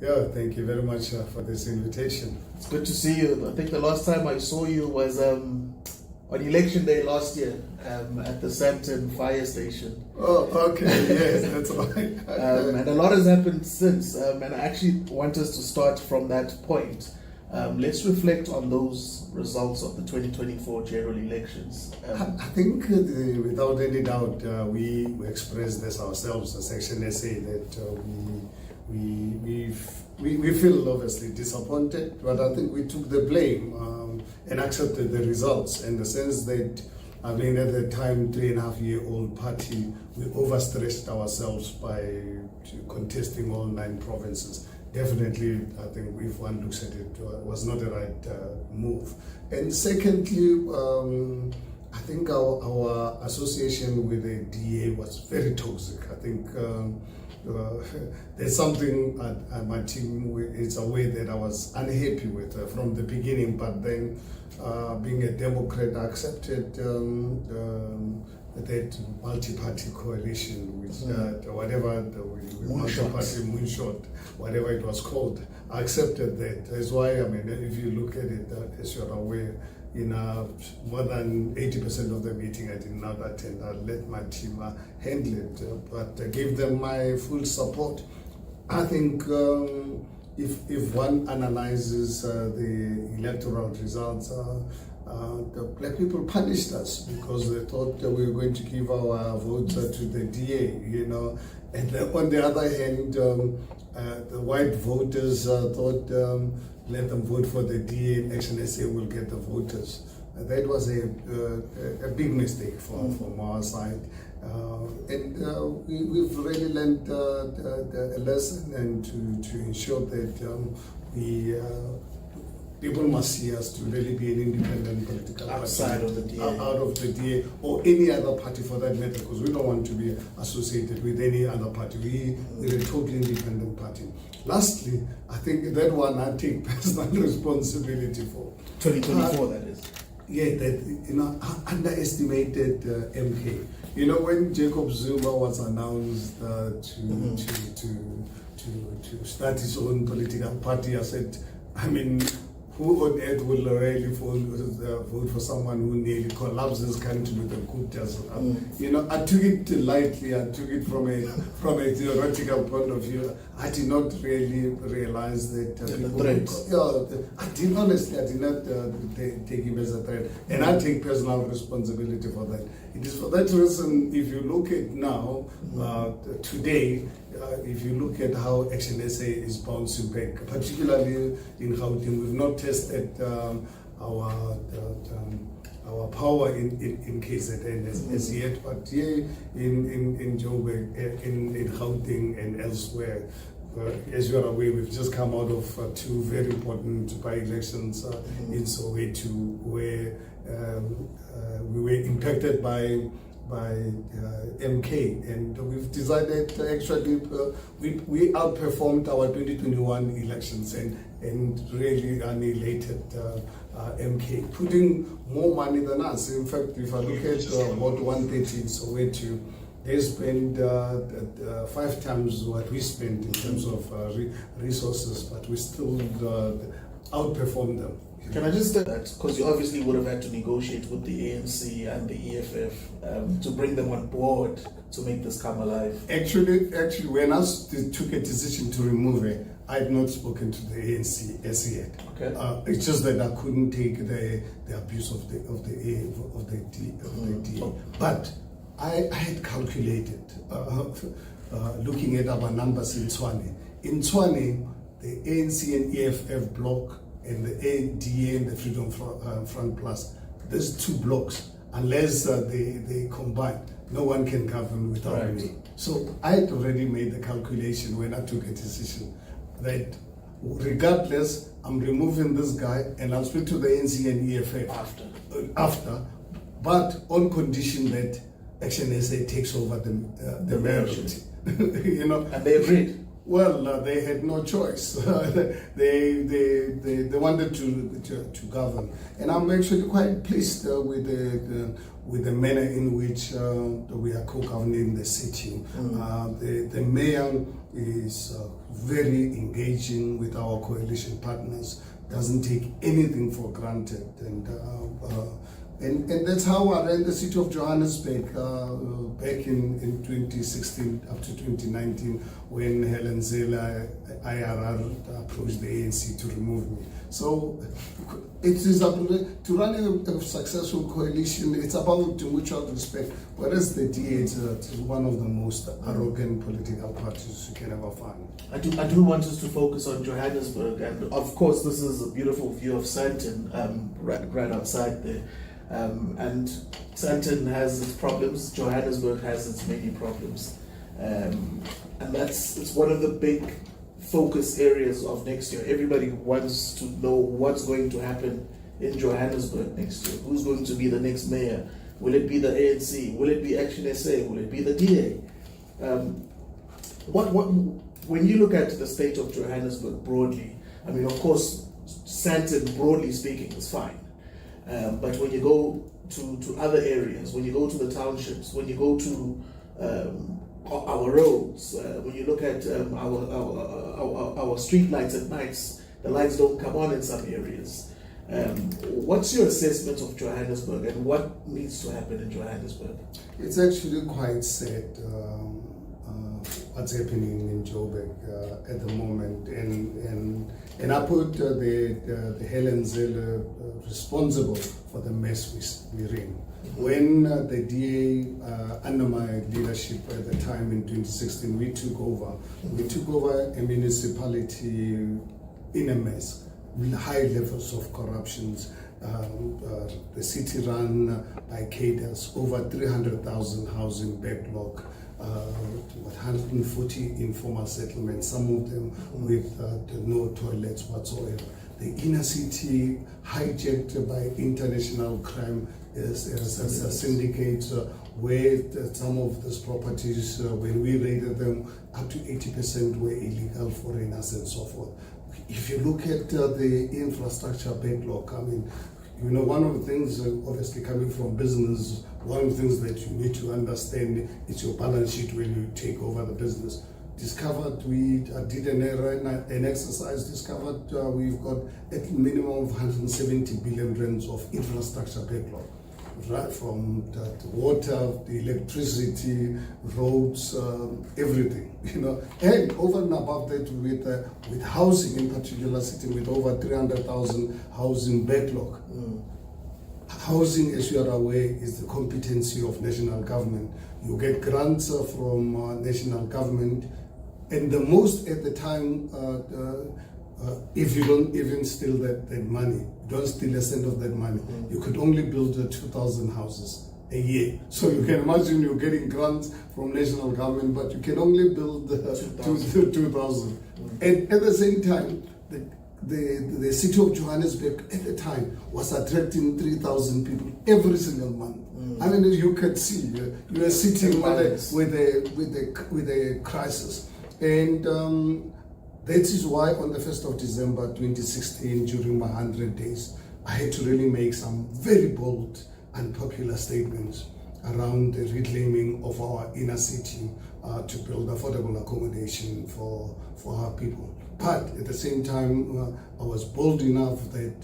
Yeah, thank you very much for this invitation. It's good to see you. I think the last time I saw you was on election day last year at the Sandton fire station. Oh, okay, yes, that's right. And a lot has happened since, and I actually want us to start from that point. Let's reflect on those results of the 2024 general elections. I think without any doubt, we expressed this ourselves as ActionSA that we feel obviously disappointed, but I think we took the blame and accepted the results in the sense that, I mean, at the time, 3.5-year-old party, we overstretched ourselves by contesting all 9 provinces. Definitely, I think if one looks at it, was not the right move. And secondly, I think our association with the DA was very toxic. I think there's something at my team is a way that I was unhappy with from the beginning, but then being a Democrat, I accepted that multi-party coalition, which whatever the multi-party moonshot, whatever it was called, I accepted that. That's why, I mean, if you look at it, as you're aware, in more than 80% of the meeting I did not attend. I let my team handle it, but I gave them my full support. I think if one analyzes the electoral results, the black people punished us because they thought that we were going to give our votes to the DA, you know. And on the other hand, the white voters thought let them vote for the DA and ActionSA will get the voters. That was a big mistake from our side. And we've really learned a lesson, and to ensure that people must see us to really be an independent political party. Outside of the DA. Out of the DA or any other party for that matter, because we don't want to be associated with any other party. We're a totally independent party. Lastly, I think that one I take personal responsibility for. 2024, that is. Yeah, that I underestimated MK. You know, when Jacob Zuma was announced to start his own political party, I said, I mean, who on earth will really vote for someone who nearly collapses country with a coup d'etat? You know, I took it lightly. I took it from a theoretical point of view. I did not really realize that I did not take him as a threat, and I take personal responsibility for that. It is for that reason, if you look at now, today, if you look at how ActionSA is bouncing back, particularly in Gauteng, we've not tested our power in KZN as yet, but here in Joburg, in Gauteng and elsewhere, as you are aware, we've just come out of 2 very important by-elections in Soweto, where we were impacted by MK, and we've decided actually we outperformed our 2021 elections and really annihilated MK, putting more money than us. In fact, if I look at about 130 in Soweto, they spend 5 times what we spend in terms of resources, but we still outperform them. Can I just say that, because you obviously would have had to negotiate with the ANC and the EFF to bring them on board to make this come alive? Actually, when I took a decision to remove it, I had not spoken to the ANC as yet. Okay. It's just that I couldn't take the abuse of the DA. But I had calculated, looking at our numbers in Tshwane. In Tshwane, the ANC and EFF bloc and the DA and the Freedom Front Plus, there's 2 blocks. Unless they combine, no one can govern without me. So I had already made the calculation when I took a decision that regardless, I'm removing this guy and I'll speak to the ANC and EFF after, but on condition that ActionSA takes over the majority. You know, and they agreed. Well, they had no choice. they wanted to govern, and I'm actually quite pleased with the manner in which we are co-governing the city. The mayor is very engaging with our coalition partners. Doesn't take anything for granted, and that's how I ran the city of Johannesburg back in 2016 up to 2019 when Helen Zille IRR approached the ANC to remove me. So it is to run a successful coalition, it's about mutual respect, whereas the DA is one of the most arrogant political parties you can ever find. I do want us to focus on Johannesburg, and of course this is a beautiful view of Sandton right outside there. And Sandton has its problems, Johannesburg has its many problems. And it's one of the big focus areas of next year. Everybody wants to know what's going to happen in Johannesburg next year. Who's going to be the next mayor? Will it be the ANC? Will it be ActionSA? Will it be the DA? When you look at the state of Johannesburg broadly, I mean, of course, Sandton, broadly speaking, is fine. But when you go to other areas, when you go to the townships, when you go to our roads, when you look at our street lights at nights, the lights don't come on in some areas. What's your assessment of Johannesburg and what needs to happen in Johannesburg? It's actually quite sad what's happening in Joburg at the moment, and I put the Helen Zille responsible for the mess we're in. When the DA, under my leadership at the time in 2016, we took over a municipality in a mess, with high levels of corruptions. The city run by cadres, over 300,000 housing backlog, 140 informal settlements, some of them with no toilets whatsoever. The inner city hijacked by international crime as a syndicate, where some of these properties, when we raided them, up to 80% were illegal foreigners and so forth. If you look at the infrastructure backlog, I mean, you know, one of the things, obviously coming from business, one of the things that you need to understand is your balance sheet when you take over the business. Discovered, we did an exercise, discovered we've got at minimum of 170 billion rands of infrastructure backlog, right from the water, the electricity, roads, everything, you know, and over and above that with housing in particular, sitting with over 300,000 housing backlog. Housing, as you are aware, is the competency of national government. You get grants from national government, and the most at the time, if you don't even steal that money, don't steal a cent of that money, you could only build 2,000 houses a year. So you can imagine you're getting grants from national government, but you can only build 2,000. And at the same time, the city of Johannesburg at the time was attracting 3,000 people every single month. I mean, you could see you are sitting with a crisis. And that is why on the 1st of December 2016, during my 100 days, I had to really make some very bold and popular statements around the reclaiming of our inner city to build affordable accommodation for our people. But at the same time, I was bold enough that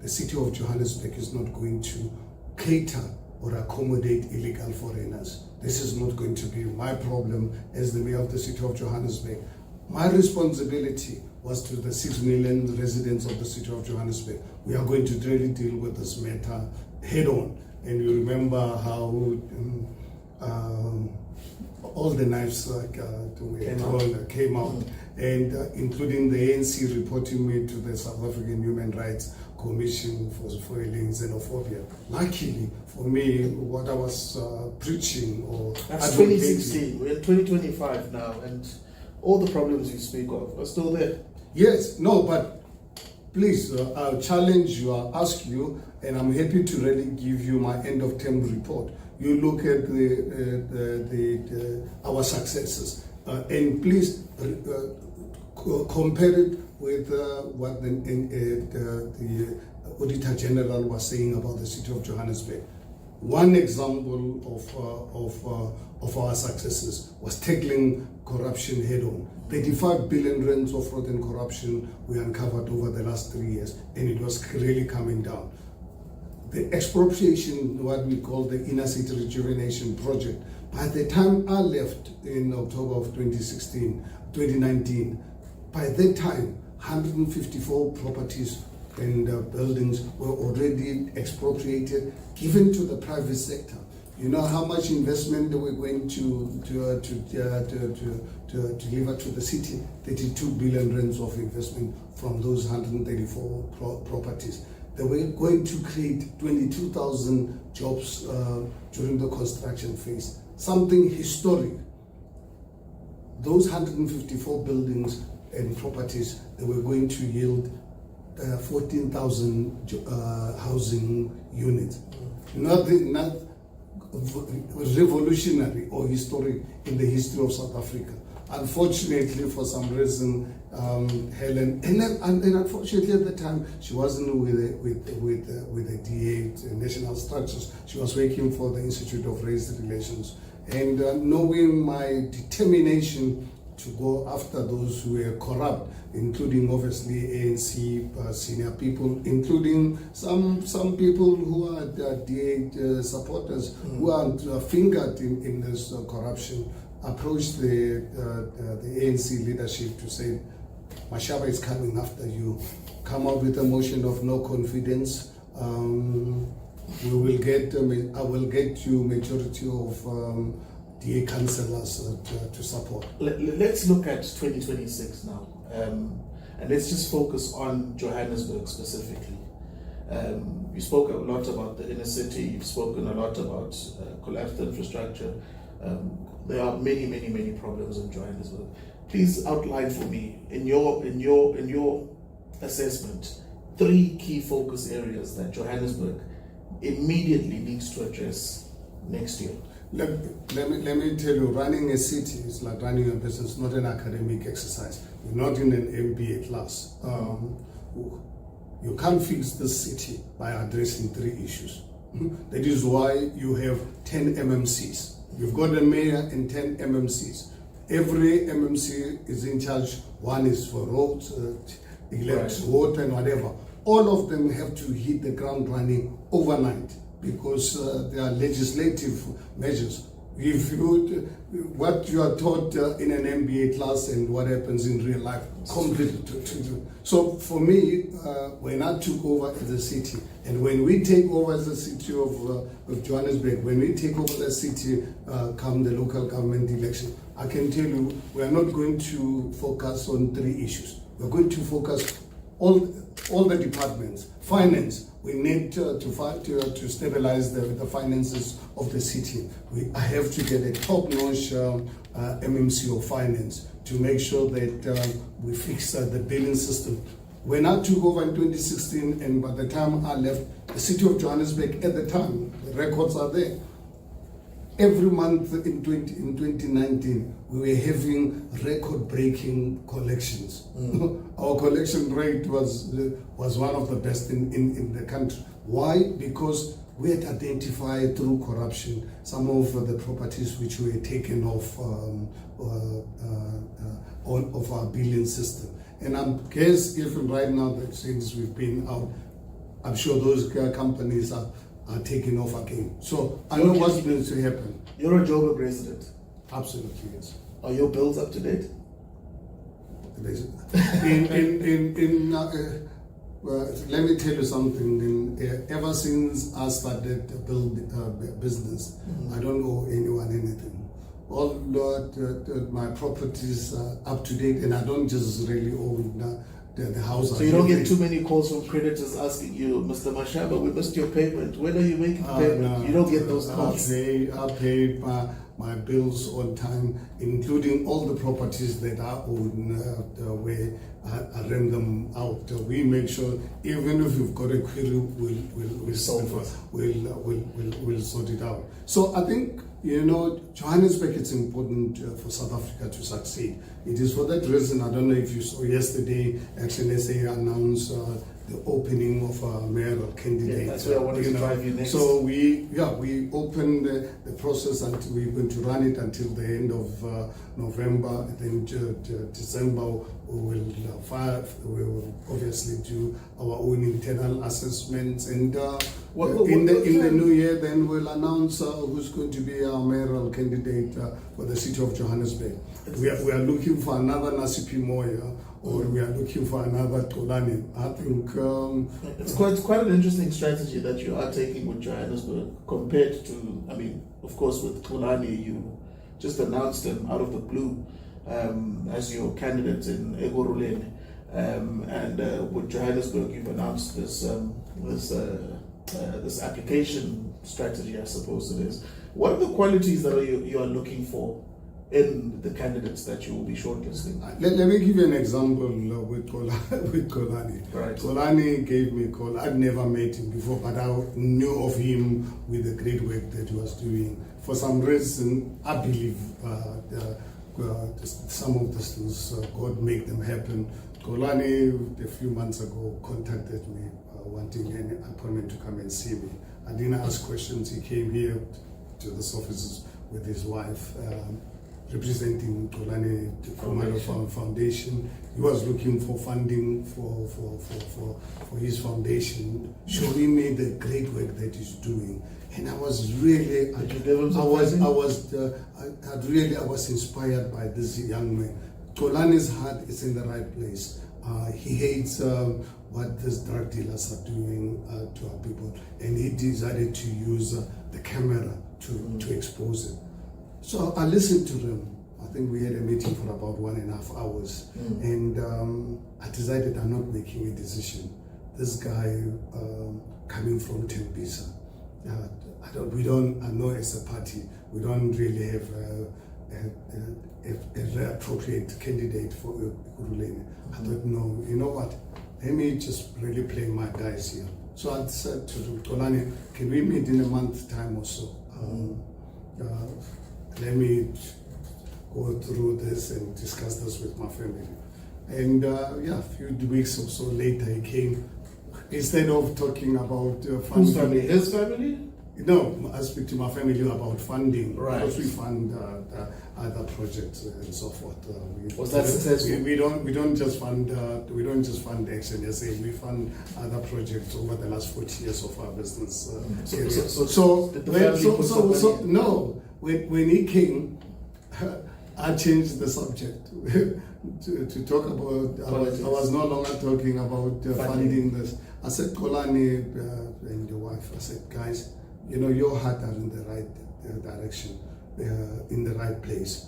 the city of Johannesburg is not going to cater or accommodate illegal foreigners. This is not going to be my problem as the mayor of the city of Johannesburg. My responsibility was to the 6 million residents of the city of Johannesburg. We are going to really deal with this matter head on. And you remember how all the knives came out, and including the ANC reporting me to the South African Human Rights Commission for xenophobia. Luckily for me, what I was preaching or that's 2016. We're in 2025 now, and all the problems you speak of are still there. Yes, no, but please, I'll challenge you, I'll ask you, and I'm happy to really give you my end of term report. You look at our successes. And please compare it with what the Auditor General was saying about the city of Johannesburg. One example of our successes was tackling corruption head-on. 35 billion rands of fraud and corruption we uncovered over the last 3 years, and it was really coming down. The expropriation, what we call the inner city rejuvenation project, by the time I left in October of 2019, by that time, 154 properties and buildings were already expropriated, given to the private sector. You know how much investment they were going to deliver to the city? 32 billion rands of investment from those 134 properties. They were going to create 22,000 jobs during the construction phase. Something historic. Those 154 buildings and properties, they were going to yield 14,000 housing units. Not revolutionary or historic in the history of South Africa. Unfortunately, for some reason, Helen, and unfortunately at the time, she wasn't with the D8 national structures. She was working for the Institute of Race Relations. And knowing my determination to go after those who were corrupt, including obviously ANC senior people, including some people who are D8 supporters who are fingered in this corruption, approached the ANC leadership to say, Mashaba is coming after you. Come up with a motion of no confidence. I will get you majority of DA councillors to support. Let's look at 2026 now, and let's just focus on Johannesburg specifically. You spoke a lot about the inner city. You've spoken a lot about collapsed infrastructure. There are many problems in Johannesburg. Please outline for me, in your assessment, 3 key focus areas that Johannesburg immediately needs to address next year. Let me tell you, running a city is like running a business, not an academic exercise. You're not in an MBA class. You can't fix the city by addressing 3 issues. That is why you have 10 MMCs. You've got a mayor and 10 MMCs. Every MMC is in charge. One is for roads, electricity, water, and whatever. All of them have to hit the ground running overnight because there are legislative measures. If what you are taught in an MBA class and what happens in real life, completely. So for me, when I took over the city, and when we take over the city of Johannesburg, when we take over the city come the local government election, I can tell you we are not going to focus on 3 issues. We're going to focus all the departments. Finance, we need to stabilize the finances of the city. I have to get a top-notch MMC of finance to make sure that we fix the billing system. When I took over in 2016, and by the time I left, the city of Johannesburg at the time, the records are there. Every month in 2019, we were having record-breaking collections. Our collection rate was one of the best in the country. Why? Because we had identified through corruption some of the properties which were taken off of our billing system. And I guess even right now, since we've been out, I'm sure those companies are taking off again. So I know what's going to happen. You're a Joburg resident. Absolutely, yes. Are your bills up to date? Let me tell you something. Ever since I started to build business, I don't owe anyone anything. All my properties are up to date, and I don't just really own the house. So you don't get too many calls from creditors asking you, Mr. Mashaba, we missed your payment. When are you making payment? No, you don't get those calls. I pay my bills on time, including all the properties that I own, where I rent them out. We make sure, even if you've got a query, we'll sort it out. So I think You know, Johannesburg, it's important for South Africa to succeed. It is for that reason, I don't know if you saw yesterday, ActionSA announced the opening of a mayoral candidate. Yeah, that's where I wanted to drive you next. So we opened the process and we're going to run it until the end of November. Then December we will obviously do our own internal assessments, and in the new year then we'll announce who's going to be our mayoral candidate for the city of Johannesburg. We are looking for another Nasipi Moya, or we are looking for another Xolani. I think it's quite an interesting strategy that you are taking with Johannesburg compared to, I mean, of course, with Xolani, you just announced him out of the blue as your candidate in Egoruleni, and with Johannesburg, you've announced this application strategy, I suppose it is. What are the qualities that you are looking for in the candidates that you will be shortlisting? Let me give you an example with Xolani. Right. Xolani gave me a call. I'd never met him before, but I knew of him with the great work that he was doing. For some reason, I believe some of these things, God make them happen. Xolani, a few months ago, contacted me wanting an appointment to come and see me. I didn't ask questions. He came here to this office with his wife, representing Xolani Khumalo Foundation. He was looking for funding for his foundation, showing me the great work that he's doing. And I was really, I was inspired by this young man. Xolani's heart is in the right place. He hates what these drug dealers are doing to our people, and he decided to use the camera to expose it. So I listened to him. I think we had a meeting for about 1.5 hours, and I decided I'm not making a decision. This guy coming from Tembisa, I know as a party, we don't really have an appropriate candidate for Uruleni. I thought, no, you know what? Let me just really play my dice here. So I said to Xolani, can we meet in a month's time or so? Let me go through this and discuss this with my family. And a few weeks or so later he came. Instead of talking about funding. Whose family? His family? No, I speak to my family about funding. Right. Because we fund other projects and so forth. Was that successful? We don't just fund ActionSA. We fund other projects over the last 40 years of our business. When he came, I changed the subject to talk about. I was no longer talking about funding this. I said, Xolani and your wife. I said, guys, you know, your heart are in the right direction, in the right place.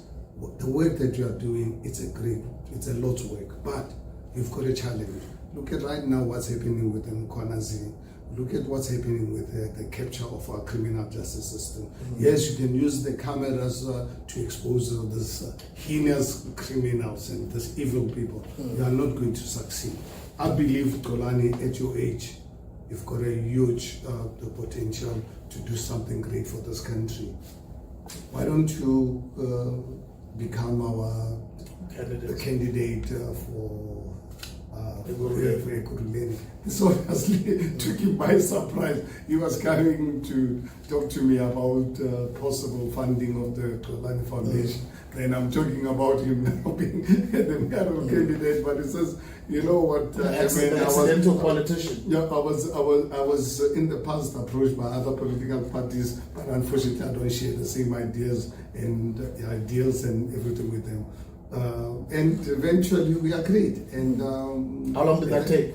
The work that you are doing, it's a lot of work, but you've got a challenge. Look at right now what's happening with Nkwazi. Look at what's happening with the capture of our criminal justice system. Yes, you can use the cameras to expose these heinous criminals and these evil people. You are not going to succeed. I believe, Xolani, at your age, you've got a huge potential to do something great for this country. Why don't you become our candidate for Egoruleni? This obviously took him by surprise. He was coming to talk to me about possible funding of the Xolani Foundation. Then I'm talking about him now being the mayoral candidate, but he says, you know what? Accidental politician. Yeah, I was in the past approached by other political parties, but unfortunately I don't share the same ideas and everything with them. And eventually we agreed. And how long did that take?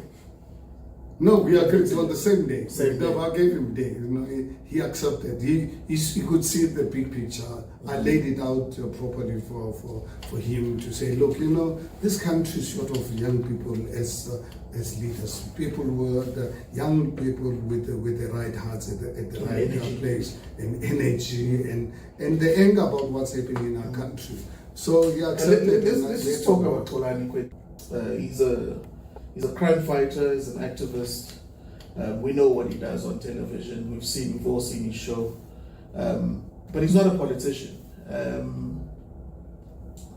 No, we agreed on the same day. Same day. I gave him a day. You know, he accepted. He could see the big picture. I laid it out properly for him to say, look, you know, this country is short of young people as leaders. People were the young people with the right hearts at the right place, and energy and the anger about what's happening in our country. So he accepted. Let's just talk about Xolani quick. He's a crime fighter. He's an activist. We know what he does on television. We've all seen his show. but he's not a politician.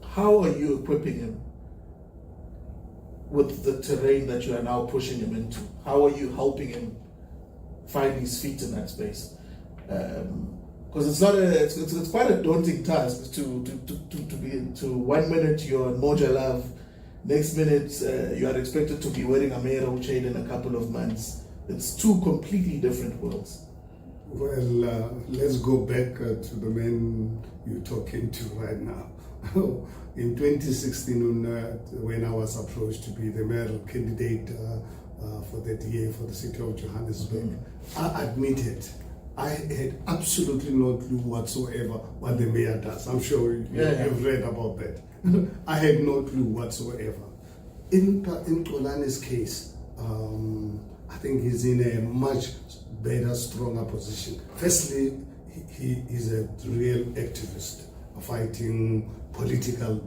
How are you equipping him with the terrain that you are now pushing him into? How are you helping him find his feet in that space? Because it's quite a daunting task to 1 minute you're on Moja Love, next minute you are expected to be wearing a Mayoral chain in a couple of months. It's two completely different worlds. Well, let's go back to the man you're talking to right now. In 2016, when I was approached to be the mayoral candidate for the DA for the city of Johannesburg, I admitted I had absolutely no clue whatsoever what the mayor does. I'm sure you've read about that. I had no clue whatsoever. In Xolani's case, I think he's in a much better, stronger position. Firstly, he is a real activist fighting political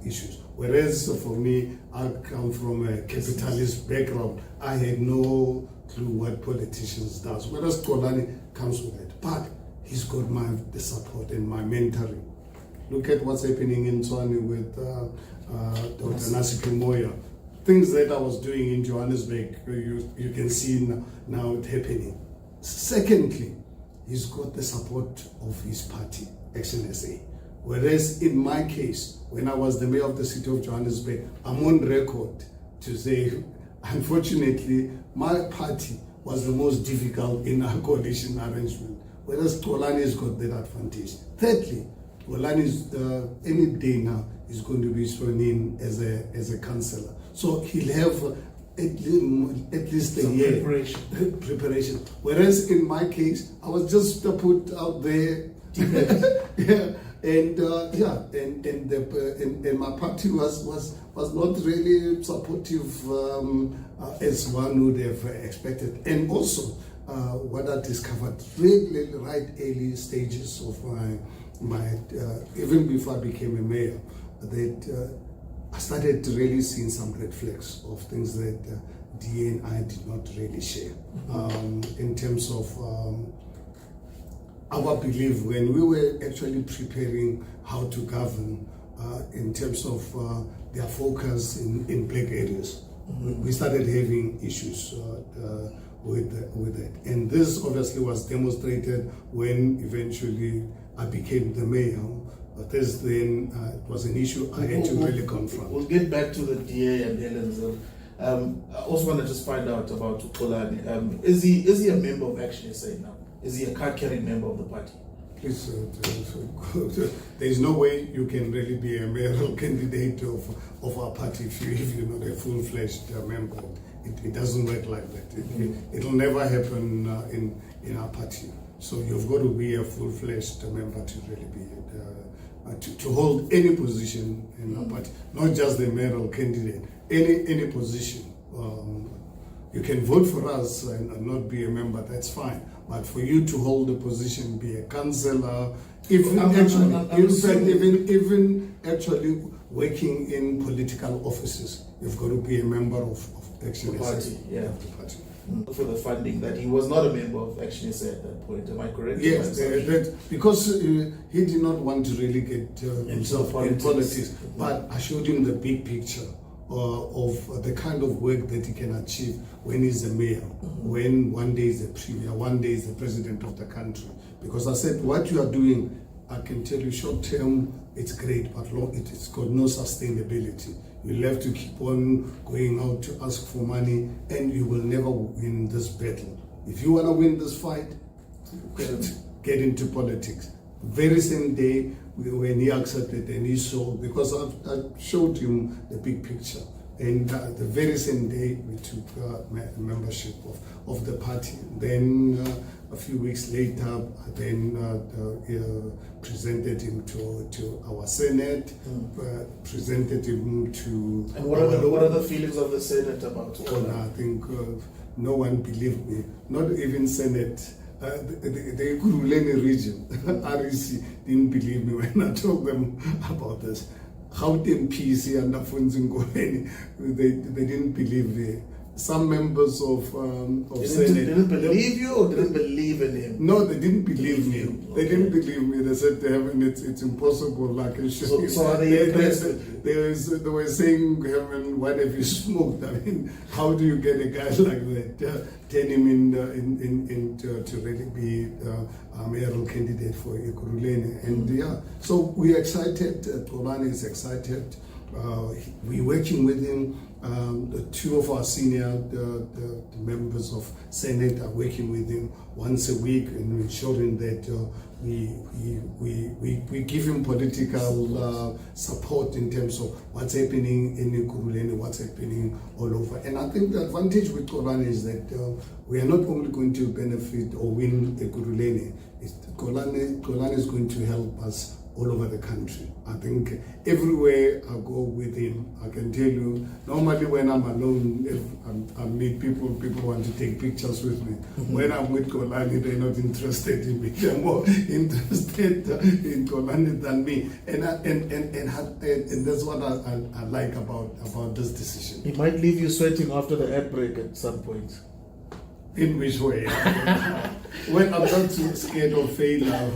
issues. Whereas for me, I come from a capitalist background. I had no clue what politicians does. Whereas Xolani comes with it. But he's got the support and my mentoring. Look at what's happening in Tshwane with Dr. Nasiphi Moya. Things that I was doing in Johannesburg, you can see now it happening. Secondly, he's got the support of his party, ActionSA. Whereas in my case, when I was the mayor of the city of Johannesburg, I'm on record to say, unfortunately, my party was the most difficult in our coalition arrangement, whereas Xolani's got that advantage. Thirdly, Xolani is any day now is going to be sworn in as a councillor, so he'll have at least a year preparation. Whereas in my case, I was just put out there. Yeah. And my party was not really supportive as one would have expected. And also, what I discovered really right early stages of my even before I became a mayor, that I started really seeing some red flags of things that DA and I did not really share in terms of. Our belief when we were actually preparing how to govern in terms of their focus in black areas. We started having issues with it. And this obviously was demonstrated when eventually I became the mayor. This then it was an issue I had to really confront. We'll get back to the DA and Helen Zille. I also want to just find out about Xolani. Is he a member of ActionSA now? Is he a card-carrying member of the party? Please, there is no way you can really be a mayoral candidate of our party if you're not a full-fledged member. It doesn't work like that. It'll never happen in our party. So you've got to be a full-fledged member to really be to hold any position in our party, not just the mayoral candidate. Any position. You can vote for us and not be a member. That's fine. But for you to hold a position, be a councillor, even actually working in political offices, you've got to be a member of ActionSA. The party, yeah. Of the party. For the funding, that he was not a member of ActionSA at that point. Am I correct? Yes, because he did not want to really get himself in politics. But I showed him the big picture of the kind of work that he can achieve when he's a mayor, when one day is the premier, one day is the president of the country. Because I said, what you are doing, I can tell you short term, it's great, but long, it's got no sustainability. You'll have to keep on going out to ask for money, and you will never win this battle. If you want to win this fight, get into politics. Very same day, when he accepted and he saw, because I showed him the big picture, and the very same day we took membership of the party. Then a few weeks later, then presented him to our Senate, presented him to... And what are the feelings of the Senate about all that? I think no one believed me, not even Senate. The Ekurhuleni region, REC, didn't believe me when I told them about this. Gauteng PC and Afonso Ngoleni, they didn't believe some members of Senate didn't believe you or didn't believe in him? No, they didn't believe me. you. They didn't believe me. They said it's impossible. Like So are they impressed with you? they were saying, Herman, what have you smoked? I mean, how do you get a guy like that? Turn him in to really be a mayoral candidate for Ekurhuleni. And so we're excited. Xolani is excited. We're working with him. The two of our senior the members of Senate are working with him once a week and ensuring that we give him political support in terms of what's happening in Ekurhuleni, what's happening all over. And I think the advantage with Xolani is that we are not only going to benefit or win Ekurhuleni, Xolani is going to help us all over the country. I think everywhere I go with him, I can tell you, normally when I'm alone, if I meet people want to take pictures with me. When I'm with Xolani, they're not interested in me. They're more interested in Xolani than me. And that's what I like about this decision. He might leave you sweating after the ad break at some point. In which way? When I'm not too scared of failure.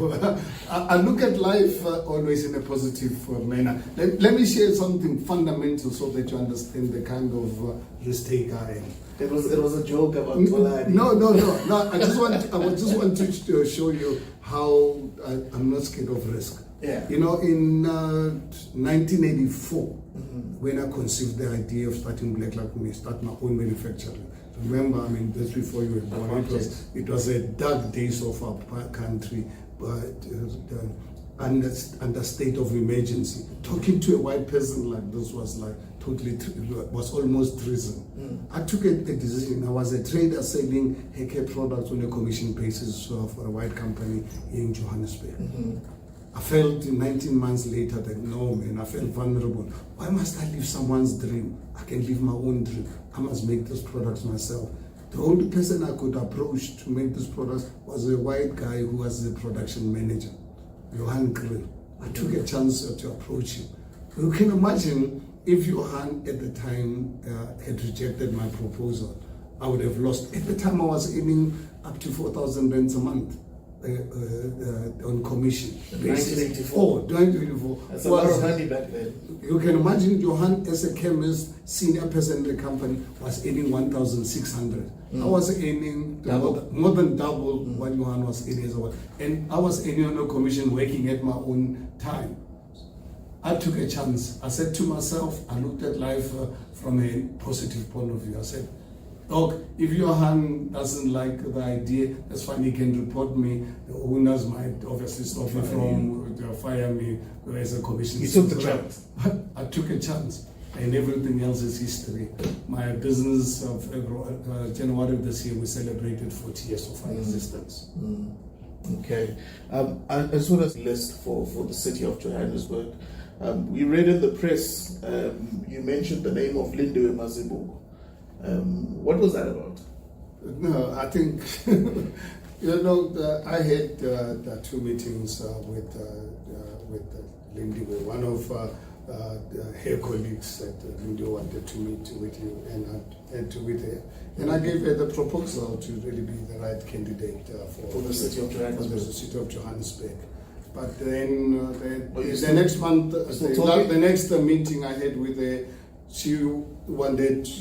I look at life always in a positive manner. Let me share something fundamental so that you understand the kind of risk taker I am. It was a joke about Xolani. No. I just want to show you how I'm not scared of risk. Yeah. You know, in 1984, when I conceived the idea of starting Black Like Me, start my own manufacturing. Remember, I mean, just before you were born, it was a dark days of our country, but under state of emergency. Talking to a white person like this was like was almost treason. I took a decision. I was a trader selling hair care products on a commission basis for a white company in Johannesburg. I felt 19 months later that no, man, I felt vulnerable. Why must I live someone's dream? I can live my own dream. I must make these products myself. The only person I could approach to make these products was a white guy who was the production manager, Johan Grill. I took a chance to approach him. You can imagine if Johan at the time had rejected my proposal, I would have lost. At the time I was earning up to 4,000 rands a month. On commission. 1984. 1984. That's a lot of money back then. You can imagine Johan as a chemist, senior person in the company, was earning 1,600. I was earning more than double what Johan was earning as well. And I was earning on a commission working at my own time. I took a chance. I said to myself, I looked at life from a positive point of view. I said, look, if Johan doesn't like the idea, that's fine, he can report me. The owners might obviously stop me from fire me as a commission. You took the chance. I took a chance, and everything else is history. My business of January this year, we celebrated 40 years of our existence. Okay. I just want to list for the city of Johannesburg. We read in the press, you mentioned the name of Lindiwe Mazibuko. What was that about? No, I think, I had 2 meetings with Lindiwe. One of her colleagues that Lindiwe wanted to meet with you, and I had to meet her. And I gave her the proposal to really be the right candidate for the city of Johannesburg. For the city of Johannesburg. But then the next month, the next meeting I had with her, she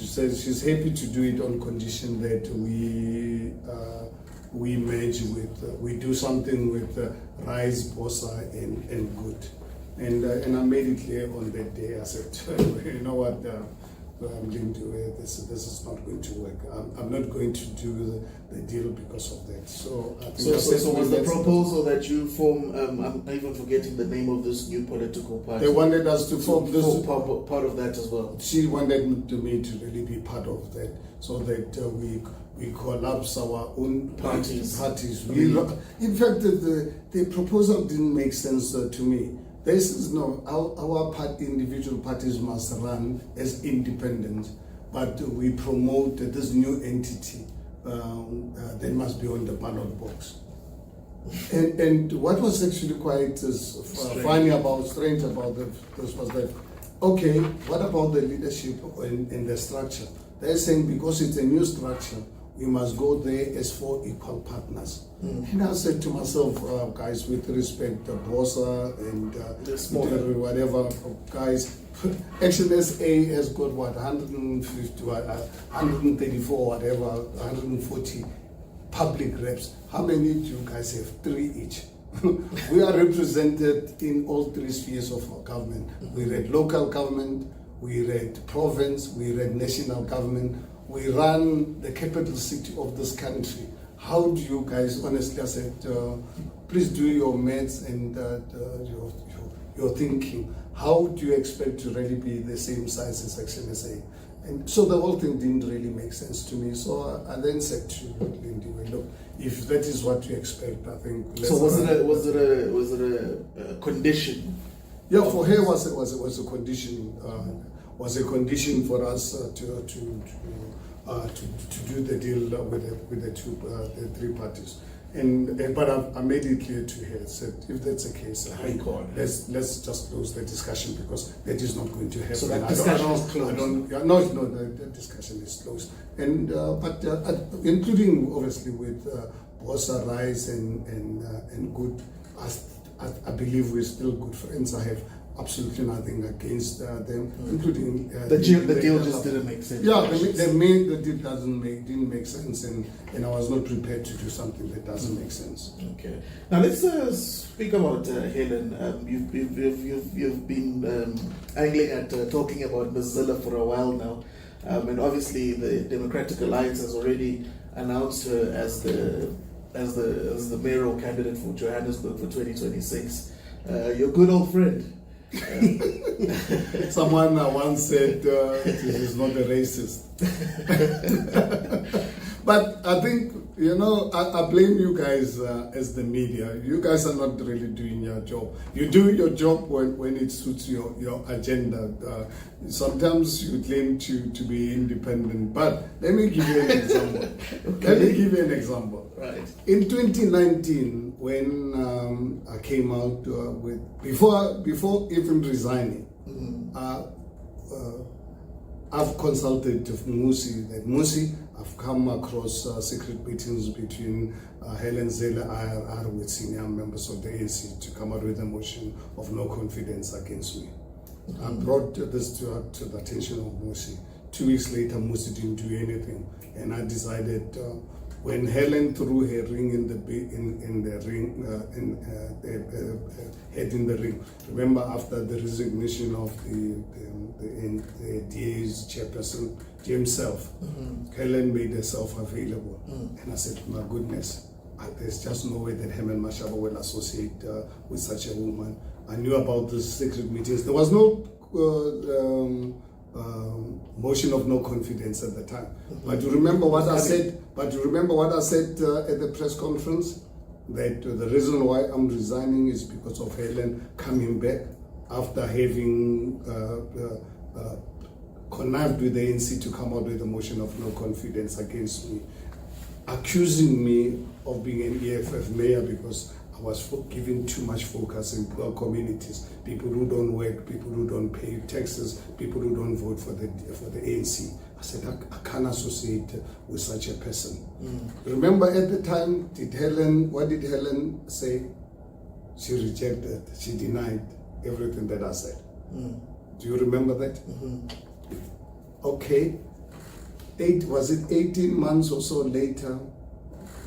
said she's happy to do it on condition that we merge with, we do something with Rice, Bosa, and Good. And I made it clear on that day. I said, you know what, I'm going to this is not going to work. I'm not going to do the deal because of that. So I think so was the proposal that you form? I'm even forgetting the name of this new political party. They wanted us to form this part of that as well. She wanted me to really be part of that, so that we collapse our own parties. In fact, the proposal didn't make sense to me. This is our individual parties must run as independent, but we promote this new entity that must be on the ballot box. And what was actually quite strange about this was that, okay, what about the leadership and the structure? They're saying because it's a new structure, we must go there as 4 equal partners. And I said to myself, guys, with respect, Bosa and whatever, guys, ActionSA has got what, 150, 134, whatever, 140 public reps. How many do you guys have? 3 each. We are represented in all 3 spheres of our government. We read local government, we read province, we read national government, we run the capital city of this country. How do you guys, honestly, I said, please do your maths and your thinking. How do you expect to really be the same size as ActionSA? And so the whole thing didn't really make sense to me. So I then said to Lindiwe, look, if that is what you expect, I think. So was it a condition? Yeah, for her was a condition. Was a condition for us to do the deal with the 3 parties. But I made it clear to her, said if that's the case, let's just close the discussion because that is not going to happen. So that discussion is closed. No, the discussion is closed. And but including obviously with Bosa, Rice and Good, I believe we're still good friends. I have absolutely nothing against them, including the deal just didn't make sense. Yeah, the deal didn't make sense, and I was not prepared to do something that doesn't make sense. Okay, now let's speak about Helen. You've been angling at talking about Ms. Zille for a while now, and obviously the Democratic Alliance has already announced her as the mayoral candidate for Johannesburg for 2026. Your good old friend. Someone once said this is not a racist. But I think, I blame you guys as the media. You guys are not really doing your job. You do your job when it suits your agenda. Sometimes you claim to be independent, but let me give you an example. Okay. Let me give you an example. Right. In 2019, when I came out before even resigning, I've consulted Musi. That Musi, I've come across secret meetings between Helen Zille IRR with senior members of the ANC to come out with a motion of no confidence against me. I brought this to the attention of Musi. 2 weeks later, Musi didn't do anything, and I decided. When Helen threw her ring head in the ring. Remember, after the resignation of the DA's chairperson himself, Helen made herself available, and I said, my goodness, there's just no way that Herman Mashaba will associate with such a woman. I knew about the secret meetings. There was no motion of no confidence at the time. But you remember what I said? But you remember what I said at the press conference? That the reason why I'm resigning is because of Helen coming back after having connived with the ANC to come out with a motion of no confidence against me, accusing me of being an EFF mayor because I was giving too much focus in poor communities, people who don't work, people who don't pay taxes, people who don't vote for the ANC. I said, I can't associate with such a person. Remember at the time, what did Helen say? She rejected, she denied everything that I said. Do you remember that? Okay. Was it 18 months or so later?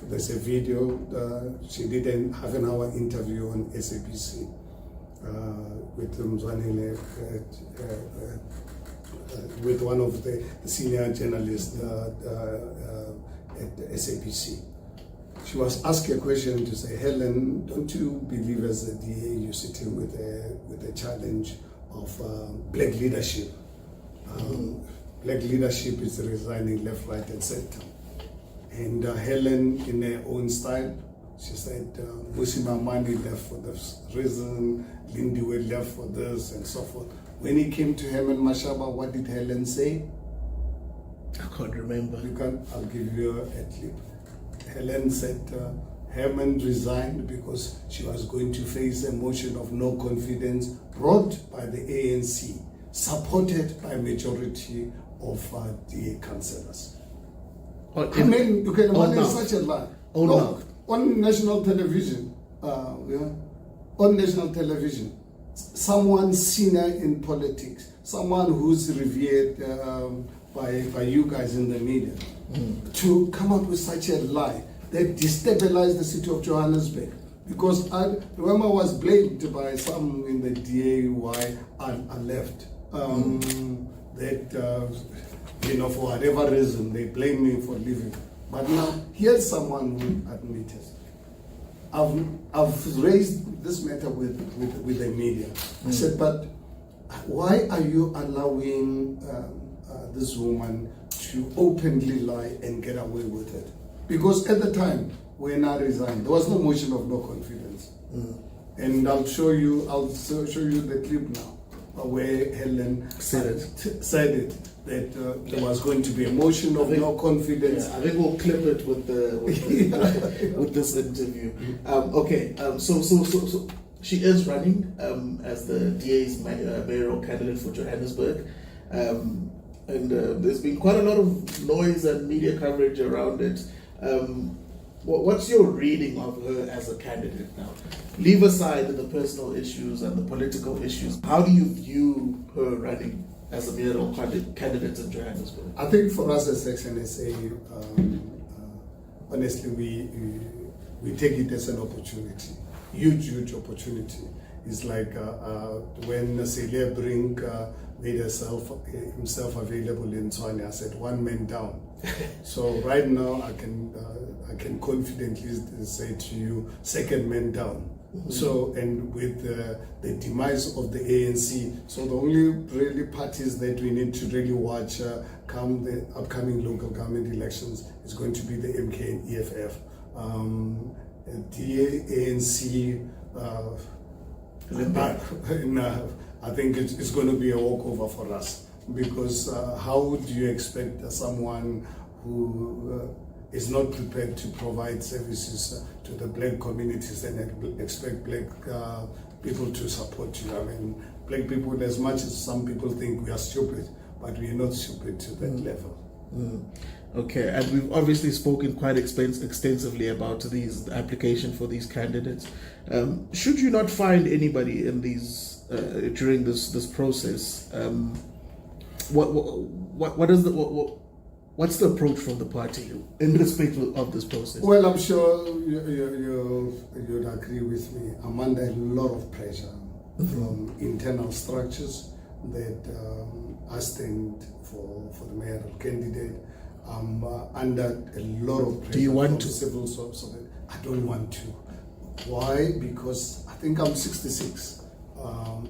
There's a video. She did a half-an-hour interview on SABC with Tshwane, with one of the senior journalists at SABC. She was asked a question to say, Helen, don't you believe as a DA you're sitting with a challenge of black leadership? Black leadership is resigning left, right, and center. And Helen, in her own style, she said, Musima Mani left for this reason, Lindiwe left for this, and so forth. When he came to Herman Mashaba, what did Helen say? I can't remember. I'll give you a clip. Helen said Herman resigned because she was going to face a motion of no confidence brought by the ANC, supported by majority of DA councillors. Or I mean, you can imagine mouth. such a lie. Own No, mouth. on national television, on national television, someone senior in politics, someone who's revered by you guys in the media, to come up with such a lie that destabilized the city of Johannesburg. Because I remember I was blamed by some in the DA why I left. That, for whatever reason, they blame me for leaving. But now, here's someone who admitted. I've raised this matter with the media. I said, but why are you allowing this woman to openly lie and get away with it? Because at the time when I resigned, there was no motion of no confidence. And I'll show you the clip now where Helen said it that there was going to be a motion of no confidence. Yeah, I think we'll clip it with with this interview. So she is running as the DA's mayoral candidate for Johannesburg, and there's been quite a lot of noise and media coverage around it. What's your reading of her as a candidate now? Leave aside the personal issues and the political issues. How do you view her running as a mayoral candidate in Johannesburg? I think for us as ActionSA, honestly, we take it as an opportunity, huge opportunity. It's like when Zille Beef made himself available in Tshwane, I said, one man down. So right now, I can confidently say to you, second man down. So, and with the demise of the ANC, so the only really parties that we need to really watch come the upcoming local government elections is going to be the MK and EFF. The ANC, I think it's going to be a walkover for us, because how do you expect someone who is not prepared to provide services to the black communities and expect black people to support you? I mean, black people, as much as some people think we are stupid, but we are not stupid to that level. Okay, and we've obviously spoken quite extensively about the application for these candidates. Should you not find anybody in these during this process, what's the approach from the party in respect of this process? Well, I'm sure you'd agree with me. I'm under a lot of pressure from internal structures that I stand for the mayoral candidate. I'm under a lot of pressure. Do you want to? Civil service. I don't want to. Why? Because I think I'm 66.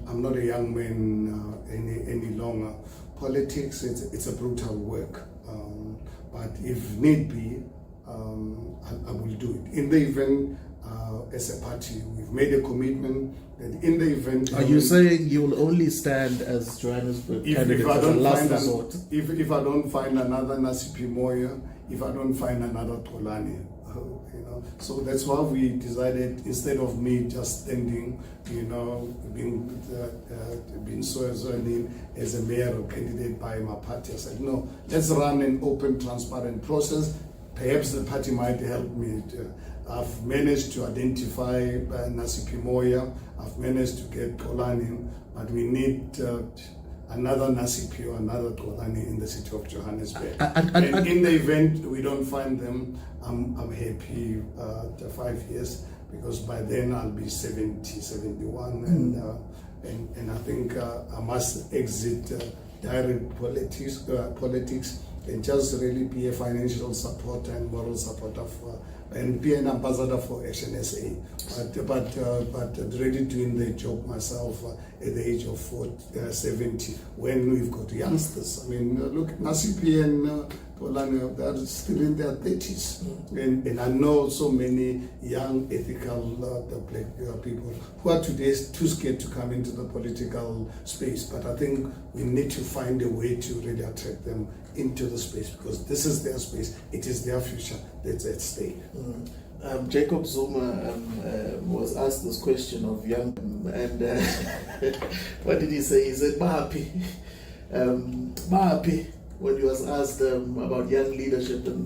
I'm not a young man any longer. Politics, it's a brutal work. But if need be, I will do it. In the event, as a party, we've made a commitment that in the event... Are you saying you will only stand as Johannesburg candidate as a last resort? If I don't find another Nasipi Moya, if I don't find another Xolani, so that's why we decided, instead of me just standing, being sworn in as a mayoral candidate by my party, I said, no, let's run an open, transparent process. Perhaps the party might help me. I've managed to identify Nasipi Moya, I've managed to get Xolani, but we need another Nasipi or another Xolani in the city of Johannesburg. And in the event we don't find them, I'm happy after 5 years, because by then I'll be 70, 71, and I think I must exit direct politics and just really be a financial supporter and moral supporter and be an ambassador for ActionSA, but really doing the job myself at the age of 70, when we've got youngsters. I mean, look, Nasipi and Xolani, they're still in their 30s, and I know so many young, ethical black people who are today too scared to come into the political space. But I think we need to find a way to really attract them into the space, because this is their space, it is their future that's at stake. Jacob Zuma was asked this question of young, and what did he say? He said, Mahapi, when he was asked about young leadership in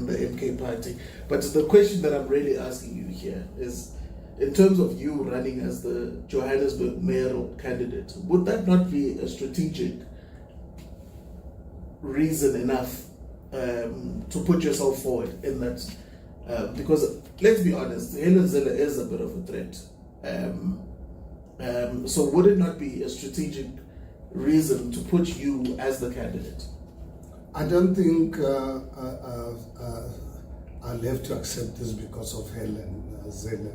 the MK party. But the question that I'm really asking you here is, in terms of you running as the Johannesburg mayoral candidate, would that not be a strategic reason enough to put yourself forward in that? Because let's be honest, Helen Zille is a bit of a threat. So would it not be a strategic reason to put you as the candidate? I don't think I'll have to accept this because of Helen Zille.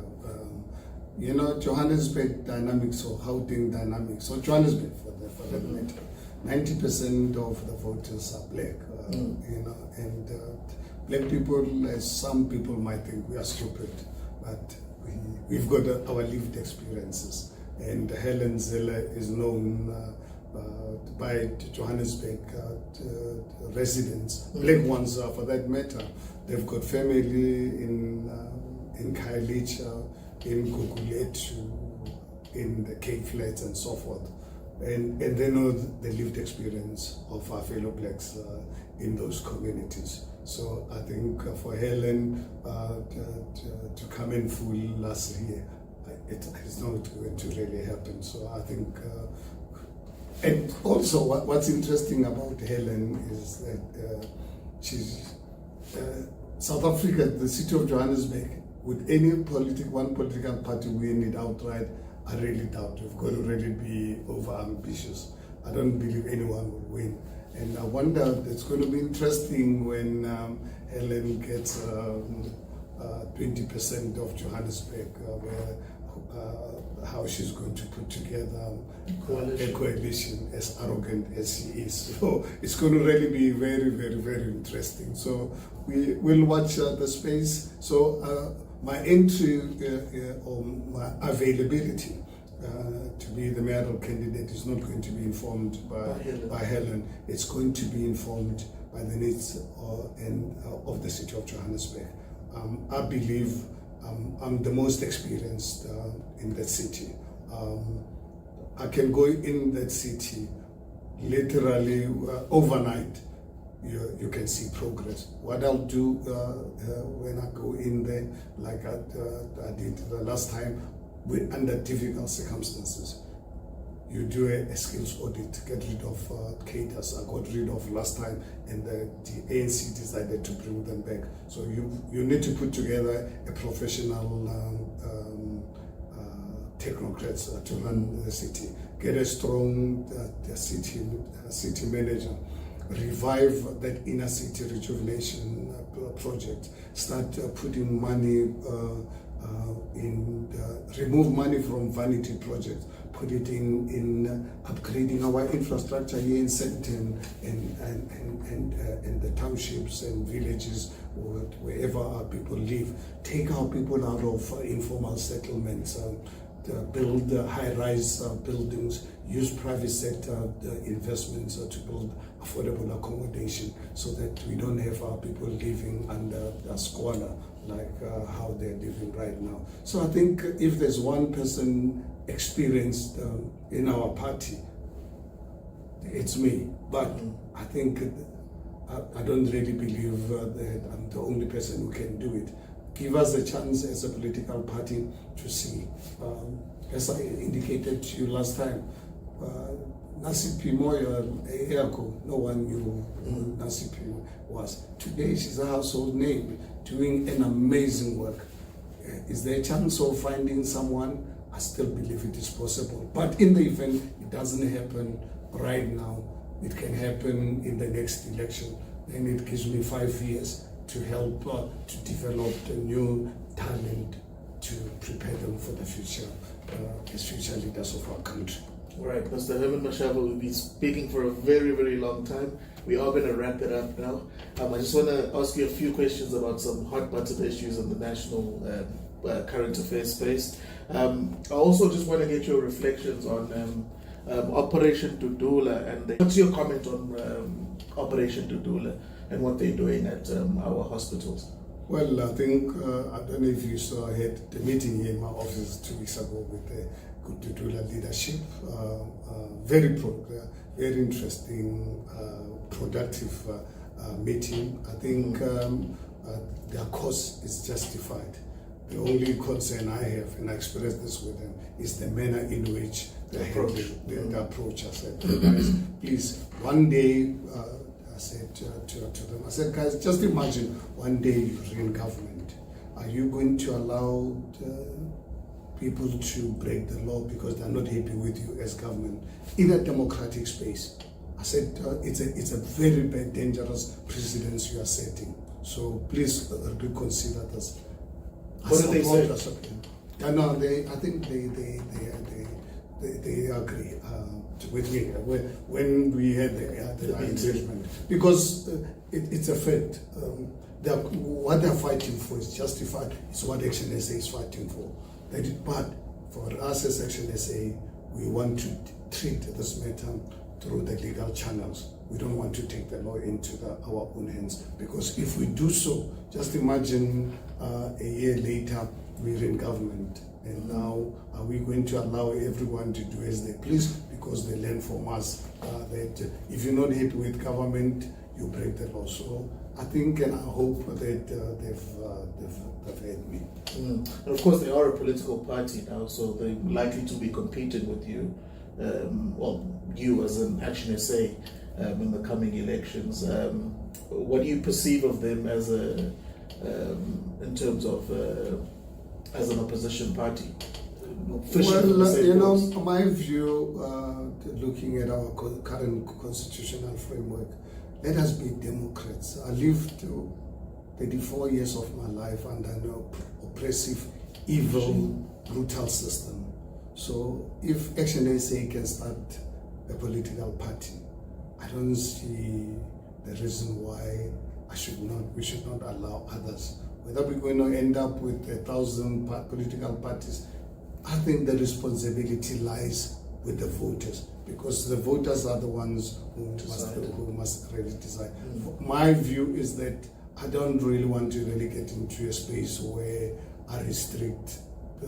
Johannesburg dynamics or Gauteng dynamics, or Johannesburg for that matter, 90% of the voters are black, and black people, as some people might think, we are stupid, but we've got our lived experiences. And Helen Zille is known by Johannesburg residents, black ones for that matter. They've got family in Khayelitsha, in Gugulethu, in the Cape Flats and so forth. And they know the lived experience of our fellow blacks in those communities. So I think for Helen to come in full last year, it's not going to really happen. So I think, and also what's interesting about Helen is that she's South Africa, the city of Johannesburg, would any one political party win it outright, I really doubt. We've got to really be over ambitious. I don't believe anyone will win. And I wonder, it's going to be interesting when Helen gets 20% of Johannesburg, how she's going to put together a coalition as arrogant as she is. So it's going to really be very, very, very interesting. So we will watch the space. So my entry or my availability to be the mayoral candidate is not going to be informed by Helen. It's going to be informed by the needs of the city of Johannesburg. I believe I'm the most experienced in that city. I can go in that city literally overnight. You can see progress. What I'll do when I go in there, like I did the last time, under difficult circumstances, you do a skills audit, get rid of cadres I got rid of last time, and the ANC decided to bring them back. So you need to put together a professional technocrats to run the city. Get a strong city manager. Revive that inner city rejuvenation project. Start putting money remove money from vanity projects. Put it in upgrading our infrastructure here in Sandton and the townships and villages wherever our people live. Take our people out of informal settlements. Build high-rise buildings, use private sector investments to build affordable accommodation so that we don't have our people living under squalor like how they're living right now. So I think if there's one person experienced in our party, it's me. But I think I don't really believe that I'm the only person who can do it. Give us a chance as a political party to see. As I indicated to you last time, Nasipi Moya a year ago, no one knew who Nasipi was. Today she's a household name, doing an amazing work. Is there a chance of finding someone? I still believe it is possible. But in the event it doesn't happen right now, it can happen in the next election. Then it gives me 5 years to help to develop the new talent to prepare them for the future as future leaders of our country. All right, Mr. Herman Mashaba, we've been speaking for a very, very long time. We are going to wrap it up now. I just want to ask you a few questions about some hot button issues in the national current affairs space. I also just want to get your reflections on Operation Dudula, and what's your comment on Operation Dudula and what they're doing at our hospitals? Well, I think, I don't know if you saw, I had the meeting here in my office 2 weeks ago with the Dudula leadership. Very very interesting, productive meeting. I think their cause is justified. The only concern I have, and I expressed this with them, is the manner in which they the approach. I said, guys, please, one day, I said to them, I said, guys, just imagine one day you're in government. Are you going to allow people to break the law because they're not happy with you as government in a democratic space? I said, it's a very bad, dangerous precedence you are setting. So please reconsider this. What did they say? No, I think they agree with me when we had the engagement, because it's a fact. What they're fighting for is justified. It's what ActionSA is fighting for. But for us as ActionSA, we want to treat this matter through the legal channels. We don't want to take the law into our own hands, because if we do so, just imagine a year later we're in government, and now are we going to allow everyone to do as they please because they learn from us that if you're not happy with government, you break the law? So I think and I hope that they've heard me. And of course, they are a political party now, so they're likely to be competing with you. You as an ActionSA in the coming elections. What do you perceive of them as in terms of as an opposition party? My view, looking at our current constitutional framework, let us be Democrats. I lived 34 years of my life under an oppressive, evil, brutal system. So if ActionSA can start a political party, I don't see the reason why we should not allow others. Whether we're going to end up with 1,000 political parties, I think the responsibility lies with the voters, because the voters are the ones who must really decide. My view is that I don't really want to really get into a space where I restrict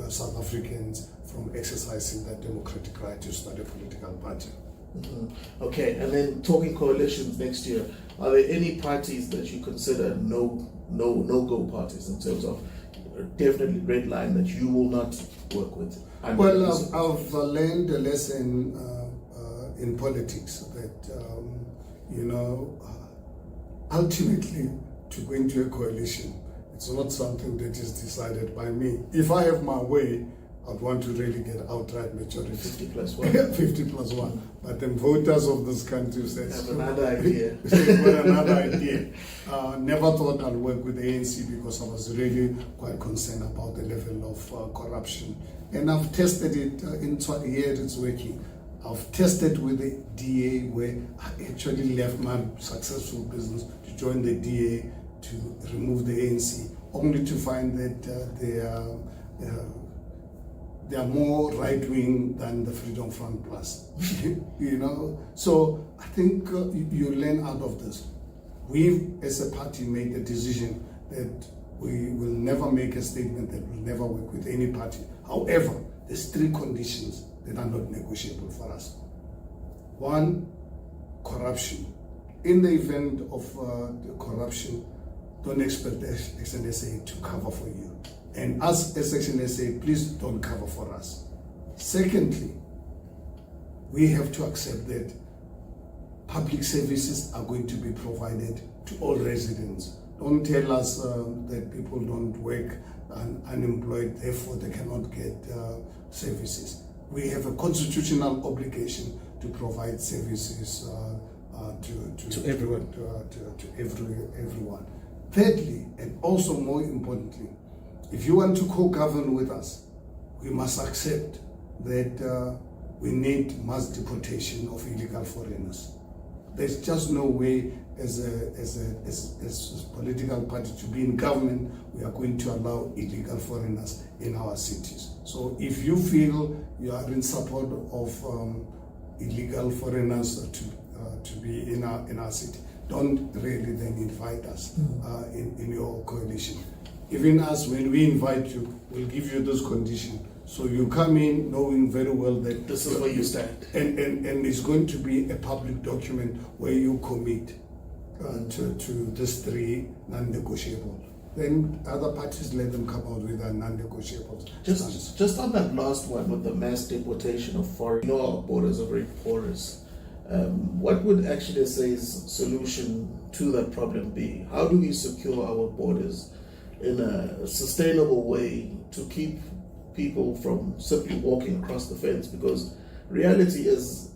South Africans from exercising their democratic right to start a political party. Okay, and then talking coalitions next year, are there any parties that you consider no-go parties in terms of definitely red line that you will not work with? Well, I've learned a lesson in politics that ultimately to go into a coalition, it's not something that is decided by me. If I have my way, I'd want to really get outright majority. 50 plus 1. 50 plus 1. But the voters of this country said, have another idea. Another idea. Never thought I'd work with the ANC because I was really quite concerned about the level of corruption. And I've tested it in Tshwane, here it's working. I've tested with the DA, where I actually left my successful business to join the DA to remove the ANC, only to find that they are more right-wing than the Freedom Front Plus. So I think you learn out of this. We, as a party, made a decision that we will never make a statement that we'll never work with any party. However, there's 3 conditions that are not negotiable for us. 1, corruption. In the event of the corruption, don't expect ActionSA to cover for you. And us as ActionSA, please don't cover for us. Secondly, we have to accept that public services are going to be provided to all residents. Don't tell us that people don't work and unemployed, therefore they cannot get services. We have a constitutional obligation to provide services to everyone. To everyone. Thirdly, and also more importantly, if you want to co-govern with us, we must accept that we need mass deportation of illegal foreigners. There's just no way as a political party to be in government, we are going to allow illegal foreigners in our cities. So if you feel you are in support of illegal foreigners to be in our city, don't really then invite us in your coalition. Even us, when we invite you, we'll give you those conditions So you come in knowing very well that this is where you stand. And it's going to be a public document where you commit to these three non-negotiable. Then other parties let them come out with a non-negotiable. Just on that last one with the mass deportation of foreign, our borders are very porous. What would ActionSA's solution to that problem be? How do we secure our borders in a sustainable way to keep people from simply walking across the fence? Because reality is,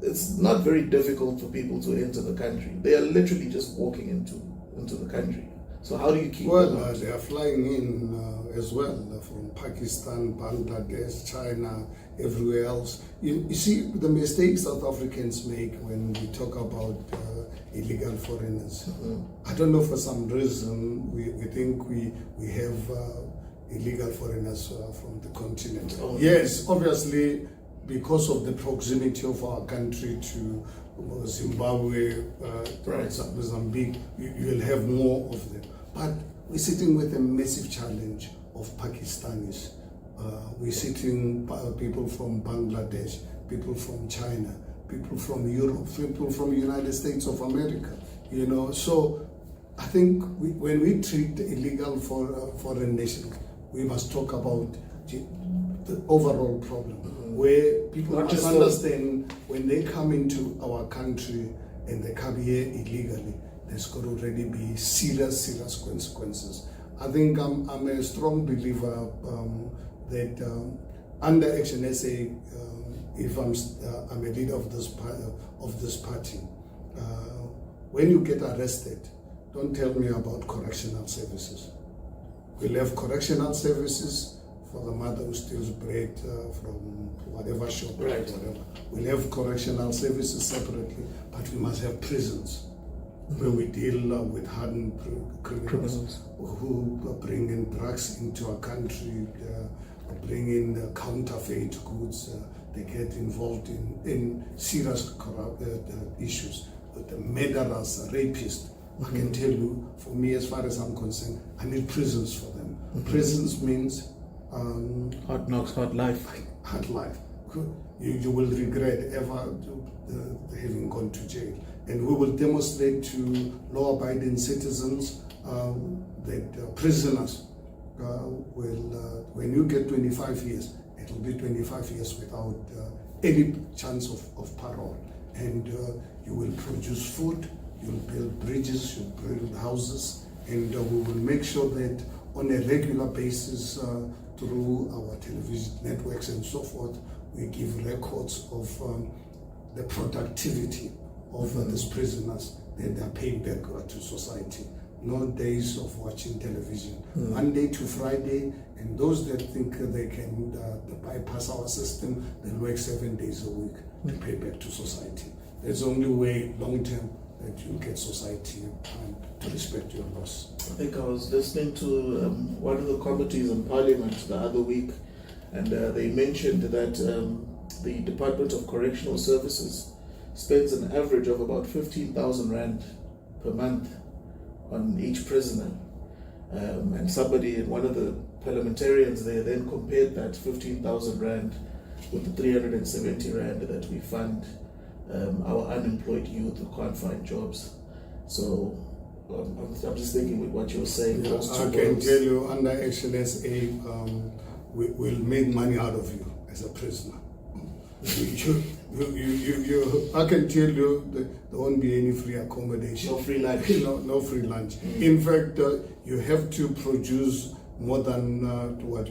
it's not very difficult for people to enter the country. They are literally just walking into the country. So how do you keep them out? They are flying in as well from Pakistan, Bangladesh, China, everywhere else. You see the mistakes South Africans make when we talk about illegal foreigners. I don't know, for some reason we think we have illegal foreigners from the continent. Yes, obviously, because of the proximity of our country to Zimbabwe, Mozambique, you'll have more of them. But we're sitting with a massive challenge of Pakistanis. We're sitting people from Bangladesh, people from China, people from Europe, people from the United States of America. So I think when we treat illegal foreign nationals, we must talk about the overall problem, where people must understand when they come into our country and they come here illegally, there's going to already be serious consequences. I think I'm a strong believer that under ActionSA, if I'm a leader of this party, when you get arrested, don't tell me about correctional services. We'll have correctional services for the mother who steals bread from whatever shop, or whatever. We'll have correctional services separately, but we must have prisons where we deal with hardened criminals who bring in drugs into our country, bring in counterfeit goods. They get involved in serious corrupt issues. But the murderers, rapists, I can tell you, for me, as far as I'm concerned, I need prisons for them. Prisons means hard knocks, hard life. Hard life. You will regret ever having gone to jail. And we will demonstrate to law-abiding citizens that prisoners will, when you get 25 years, it will be 25 years without any chance of parole. And you will produce food, you'll build bridges, you'll build houses, and we will make sure that on a regular basis through our television networks and so forth, we give records of the productivity of these prisoners that they are paying back to society. No days of watching television, Monday to Friday, and those that think they can bypass our system, they work 7 days a week to pay back to society. There's only way long term that you get society to respect your loss. I think I was listening to one of the committees in Parliament the other week, and they mentioned that the Department of Correctional Services spends an average of about 15,000 Rand per month on each prisoner. And somebody, one of the parliamentarians there, then compared that 15,000 Rand with the 370 Rand that we fund our unemployed youth who can't find jobs. So I'm just thinking with what you're saying. Yeah, I can tell you, under ActionSA, we'll make money out of you as a prisoner. I can tell you there won't be any free accommodation. No free lunch. No free lunch. In fact, you have to produce more than what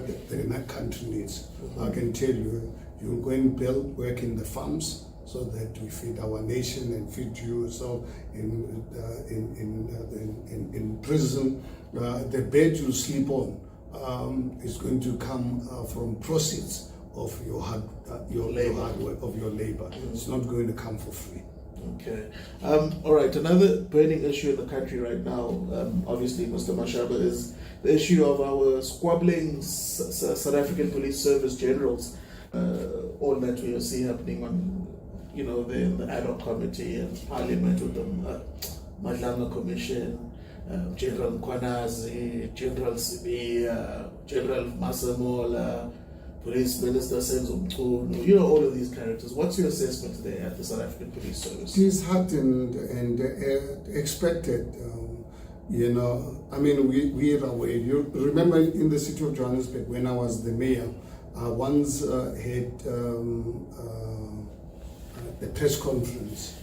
the country needs. I can tell you, you'll go and work in the farms so that we feed our nation and feed you. So in prison, the bed you sleep on is going to come from proceeds of your labor. It's not going to come for free. Okay. All right. Another burning issue in the country right now, obviously, Mr. Mashaba, is the issue of our squabbling South African Police Service generals. All that we see happening on, the ad hoc committee and Parliament with the Madlanga Commission, General Nkwanazi, General Sibi, General Masemola, Police Minister Senzo Mchunu, you know, all of these characters. What's your assessment there at the South African Police Service? Disheartened and expected. You know, I mean, we are aware. You remember in the city of Johannesburg when I was the mayor, I once had a press conference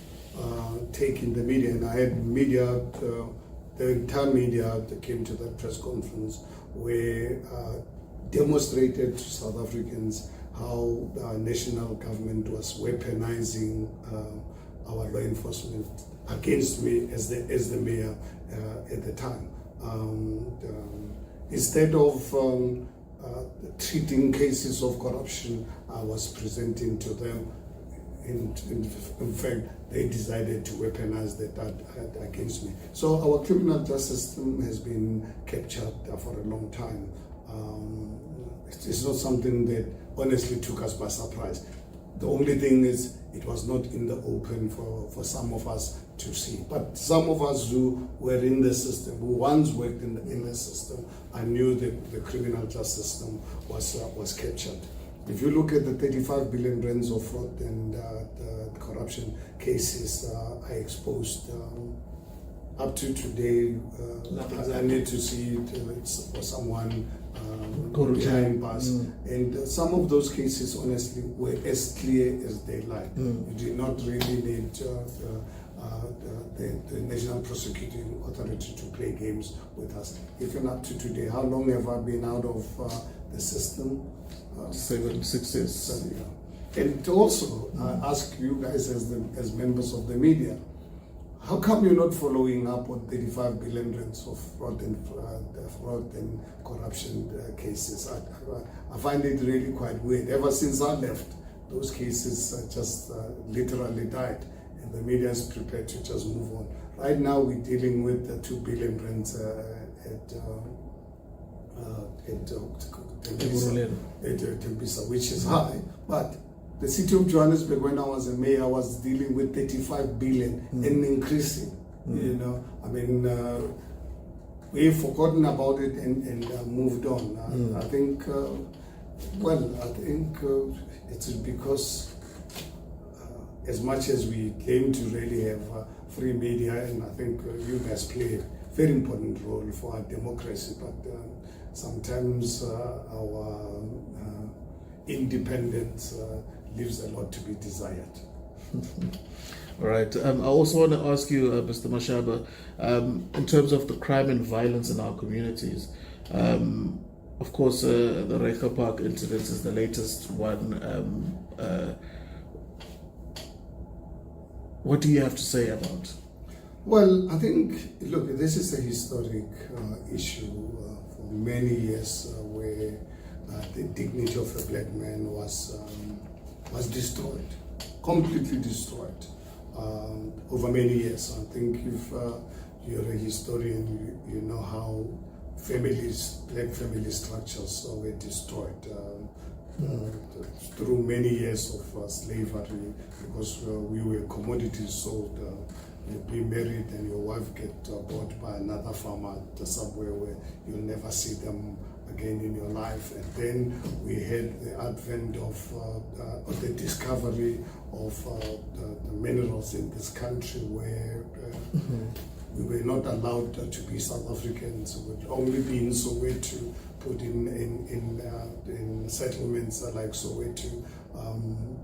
taking the media, and I had media, the entire media that came to that press conference where demonstrated to South Africans how our national government was weaponizing our law enforcement against me as the mayor at the time. Instead of treating cases of corruption, I was presenting to them. In fact, they decided to weaponize that against me. So our criminal justice system has been captured for a long time. It's not something that honestly took us by surprise. The only thing is it was not in the open for some of us to see. But some of us who were in the system, who once worked in the system, I knew that the criminal justice system was captured. If you look at the 35 billion rands of fraud and the corruption cases I exposed up to today, I need to see it for someone behind bars. And some of those cases, honestly, were as clear as daylight. You did not really need the National Prosecuting Authority to play games with us. Even up to today, how long have I been out of the system? 6 years. 7 years. And also, I ask you guys as members of the media, how come you're not following up on 35 billion rands of fraud and corruption cases? I find it really quite weird. Ever since I left, those cases just literally died, and the media is prepared to just move on. Right now, we're dealing with the 2 billion rands at Tembisa, which is high, but the city of Johannesburg, when I was a mayor, I was dealing with 35 billion and increasing. You know, I mean, we've forgotten about it and moved on. I think, it's because as much as we claim to really have free media, and I think you guys play a very important role for our democracy, but sometimes our independence leaves a lot to be desired. All right. I also want to ask you, Mr. Mashaba, in terms of the crime and violence in our communities, of course, the Reicha Park incident is the latest one. What do you have to say about? Well, I think, look, this is a historic issue for many years where the dignity of a black man was destroyed, completely destroyed over many years. I think if you're a historian, you know how black family structures were destroyed through many years of slavery, because we were commodities sold. You'd be married and your wife get bought by another farmer somewhere where you'll never see them again in your life. And then we had the advent of the discovery of the minerals in this country, where we were not allowed to be South Africans. We would only be in Soweto, put in settlements like Soweto.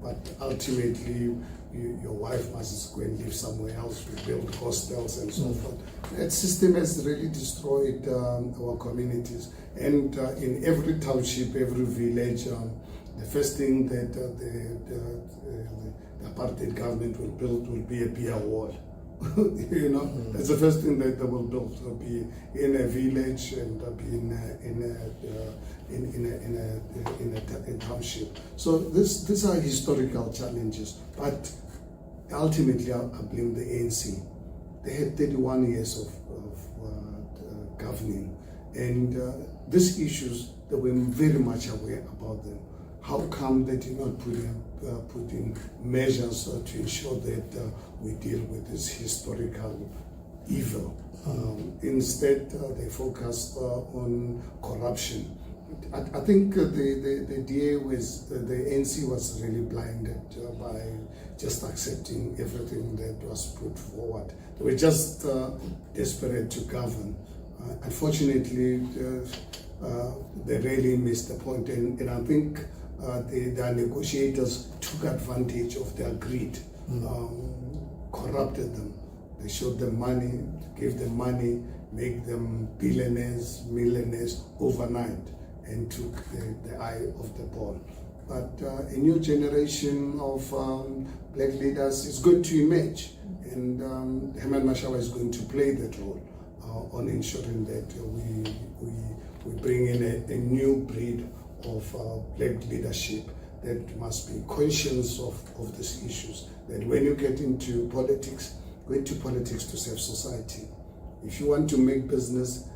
But ultimately, your wife must go and live somewhere else. We build hostels and so forth. That system has really destroyed our communities. And in every township, every village, the first thing that the apartheid government will build will be a beer wall. You know, that's the first thing that they will build. They'll be in a village and be in a township. So these are historical challenges, but ultimately I blame the ANC. They had 31 years of governing, and these issues, they were very much aware about them. How come they did not put in measures to ensure that we deal with these historical evil. Instead, they focused on corruption. I think the DA was, the ANC was really blinded by just accepting everything that was put forward. They were just desperate to govern. Unfortunately, they really missed the point, and I think the negotiators took advantage of their greed, corrupted them. They showed them money, gave them money, make them billionaires, millionaires overnight, and took the eye of the ball. But a new generation of black leaders is going to emerge, and Herman Mashaba is going to play that role on ensuring that we bring in a new breed of black leadership that must be conscious of these issues. That when you get into politics, go into politics to serve society. If you want to make business,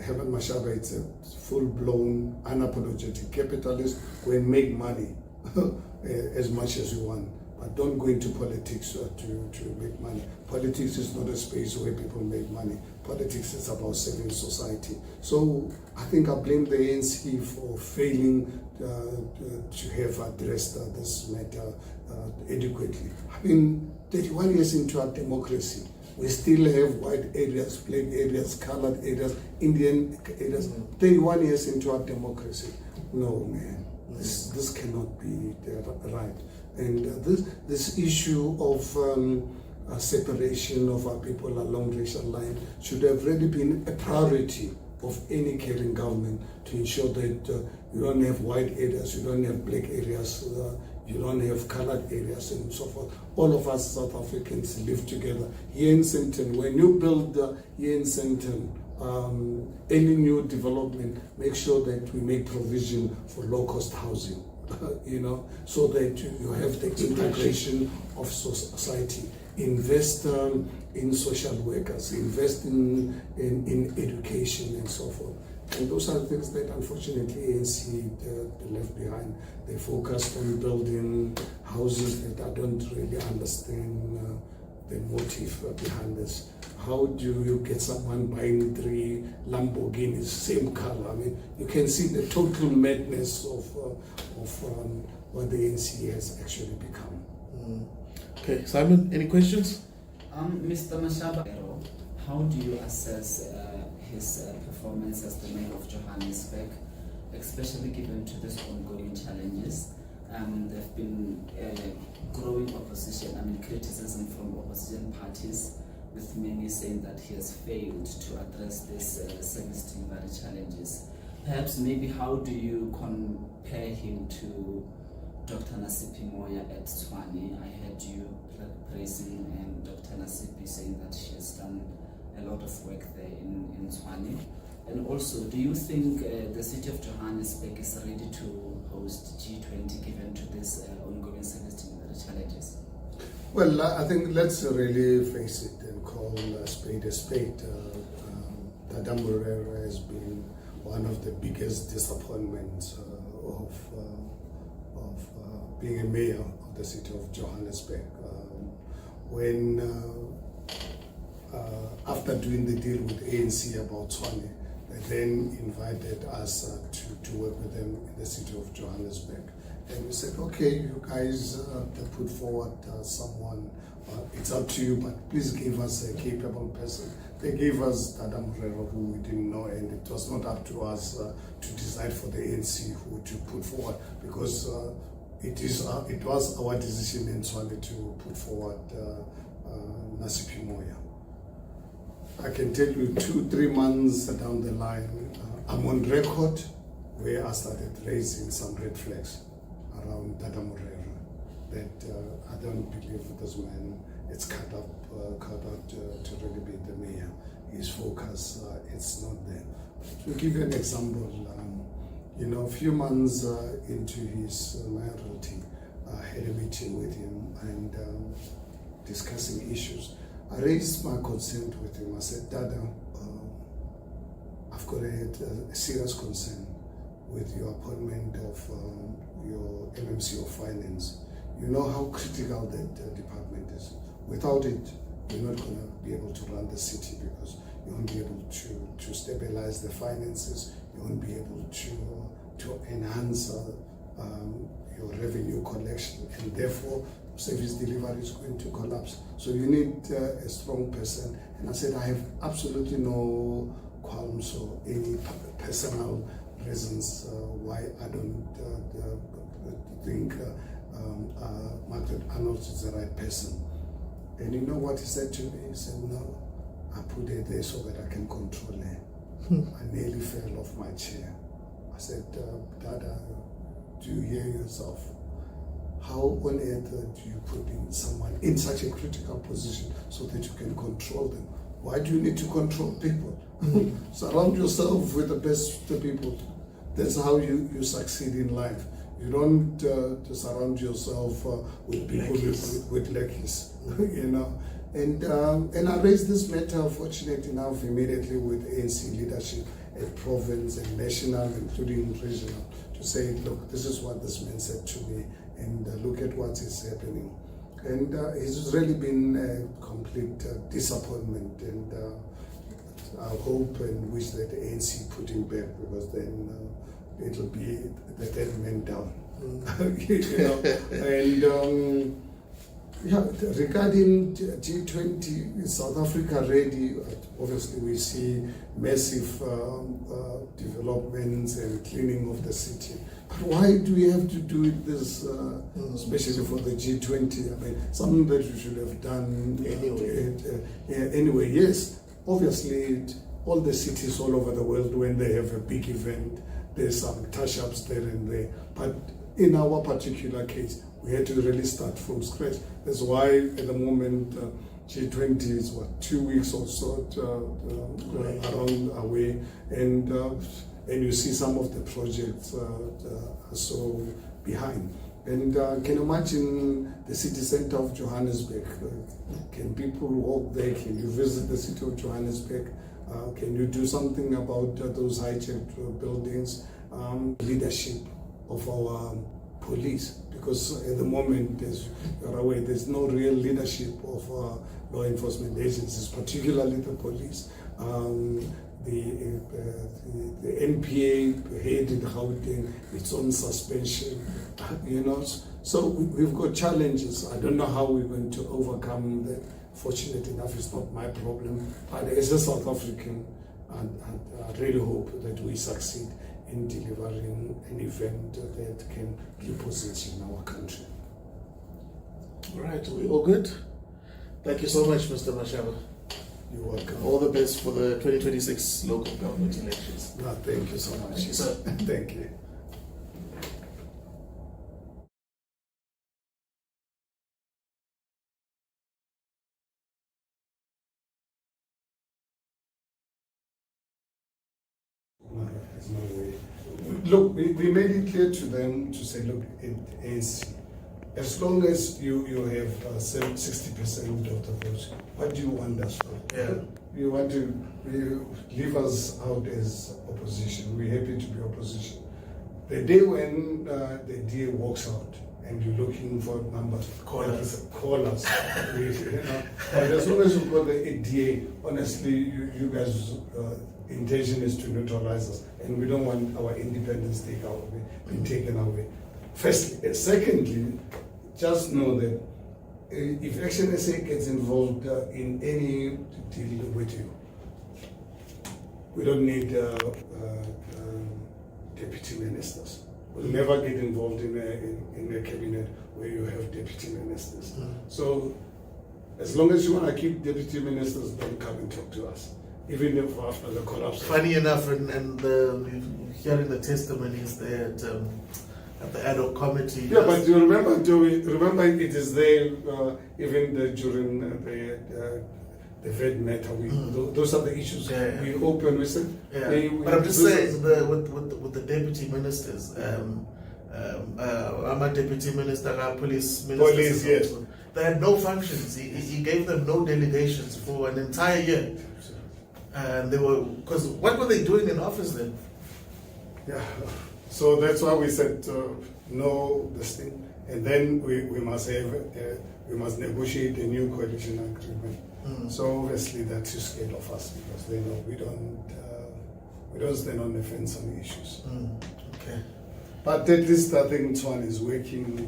Herman Mashaba is a full-blown, unapologetic capitalist. Go and make money as much as you want. But don't go into politics to make money. Politics is not a space where people make money. Politics is about serving society. So I think I blame the ANC for failing to have addressed this matter adequately. I mean, 31 years into our democracy, we still have white areas, black areas, colored areas, Indian areas. 31 years into our democracy. No, man, this cannot be right. And this issue of separation of our people along racial lines should have really been a priority of any caring government, to ensure that you don't have white areas, you don't have black areas, you don't have colored areas, and so forth. All of us South Africans live together. Here in Sandton, when you build here in Sandton, any new development, make sure that we make provision for low-cost housing, so that you have the integration of society. Invest in social workers, invest in education, and so forth. And those are things that unfortunately ANC left behind. They focused on building houses that I don't really understand the motive behind this. How do you get someone buying 3 Lamborghinis, same color? I mean, you can see the total madness of what the ANC has actually become. Okay, Simon, any questions? Mr. Mashaba, how do you assess his performance as the mayor of Johannesburg, especially given to these ongoing challenges? There have been growing opposition, criticism from opposition parties, with many saying that he has failed to address these service delivery challenges. Perhaps, maybe, how do you compare him to Dr. Nasipi Moya at Tshwane? I heard you praising Dr. Nasipi, saying that she has done a lot of work there in Tshwane. And also, do you think the city of Johannesburg is ready to host G20 given to these ongoing service delivery challenges? Well, I think let's really face it and call a spade a spade. Dada Morero has been one of the biggest disappointments of being a mayor of the city of Johannesburg. When after doing the deal with ANC about Tshwane, they then invited us to work with them in the city of Johannesburg. And we said, okay, you guys put forward someone, it's up to you, but please give us a capable person. They gave us Dada Morero, who we didn't know, and it was not up to us to decide for the ANC who to put forward, because it was our decision in Tshwane to put forward Nasipi Moya. I can tell you 2-3 months down the line, I'm on record where I started raising some red flags around Dada Morero, that I don't believe this man is cut out to really be the mayor. His focus, it's not there. To give you an example, a few months into his mayoralty, I had a meeting with him and discussing issues. I raised my concern with him. I said, Dada, I've got a serious concern with your appointment of your MMC of Finance. You know how critical that department is. Without it, you're not going to be able to run the city, because you won't be able to stabilize the finances, you won't be able to enhance your revenue collection, and therefore service delivery is going to collapse. So you need a strong person. And I said, I have absolutely no qualms or any personal reasons why I don't think Margret Arnolds is the right person. And you know what he said to me? He said, no, I put her there so that I can control her. I nearly fell off my chair. I said, Dada, do you hear yourself? How on earth do you put in someone in such a critical position so that you can control them? Why do you need to control people? Surround yourself with the best people. That's how you succeed in life. You don't surround yourself with people with lackeys, you know. And I raised this matter, fortunate enough, immediately with ANC leadership at province and national, including regional, to say, look, this is what this man said to me, and look at what is happening. And it's really been a complete disappointment, and I hope and wish that the ANC put him back, because then it'll be the dead man down. You know? And yeah, regarding G20, is South Africa ready? Obviously, we see massive developments and cleaning of the city. But why do we have to do it this, especially for the G20? I mean, something that we should have done anyway. Yes, obviously, all the cities all over the world, when they have a big event, there's some touch-ups there and there. But in our particular case, we had to really start from scratch. That's why at the moment G20 is 2 weeks or so around away, and you see some of the projects are so behind. And can you imagine the city center of Johannesburg? Can people walk there? Can you visit the city of Johannesburg? Can you do something about those hijacked buildings? Leadership of our police, because at the moment, as you're aware, there's no real leadership of law enforcement agencies, particularly the police. The NPA head in Gauteng, it's on suspension, you know. So we've got challenges. I don't know how we're going to overcome that. Fortunate enough, it's not my problem. But as a South African, I really hope that we succeed in delivering an event that can reposition our country. All right, we all good? Thank you so much, Mr. Mashaba. You're welcome. All the best for the 2026 local government elections. No, thank you so much. Thank you, sir. Thank you. No, there's no way. Look, we made it clear to them to say, look, it is, as long as you have 60% of the votes, what do you want us for? Yeah. You want to leave us out as opposition. We're happy to be opposition. The day when the DA walks out and you're looking for numbers, call us. You know? But as long as you've got the DA, honestly, you guys' intention is to neutralize us, and we don't want our independence being taken away. Firstly. Secondly, just know that if ActionSA gets involved in any deal with you, we don't need deputy ministers. We'll never get involved in a cabinet where you have deputy ministers. So as long as you want to keep deputy ministers, don't come and talk to us. Even if after the collapse. Funny enough, and hearing the testimonies there at the ad hoc committee. Yeah, but you remember it is there even during the Fed matter. Those are the issues we open. We said. Yeah. But I'm just saying with the deputy ministers. I'm a deputy minister, a police minister. Police, yes. They had no functions. He gave them no delegations for an entire year. And they were, because what were they doing in office then? Yeah, so that's why we said no this thing. and then we must negotiate a new coalition agreement. So obviously that is scared of us because they know we don't stand on the fence on issues. Okay. But at least I think Tshwane is working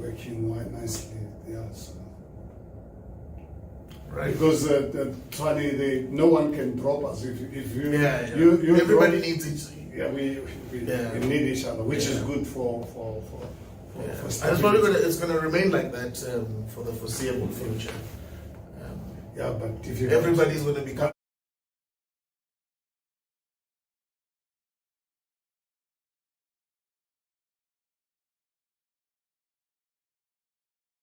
quite nicely. Yeah, so. Right. Because Tshwane, no one can drop us if you. You everybody needs each. Yeah, we need each other, which is good for and it's probably gonna remain like that for the foreseeable future. Yeah, but if you everybody's going to become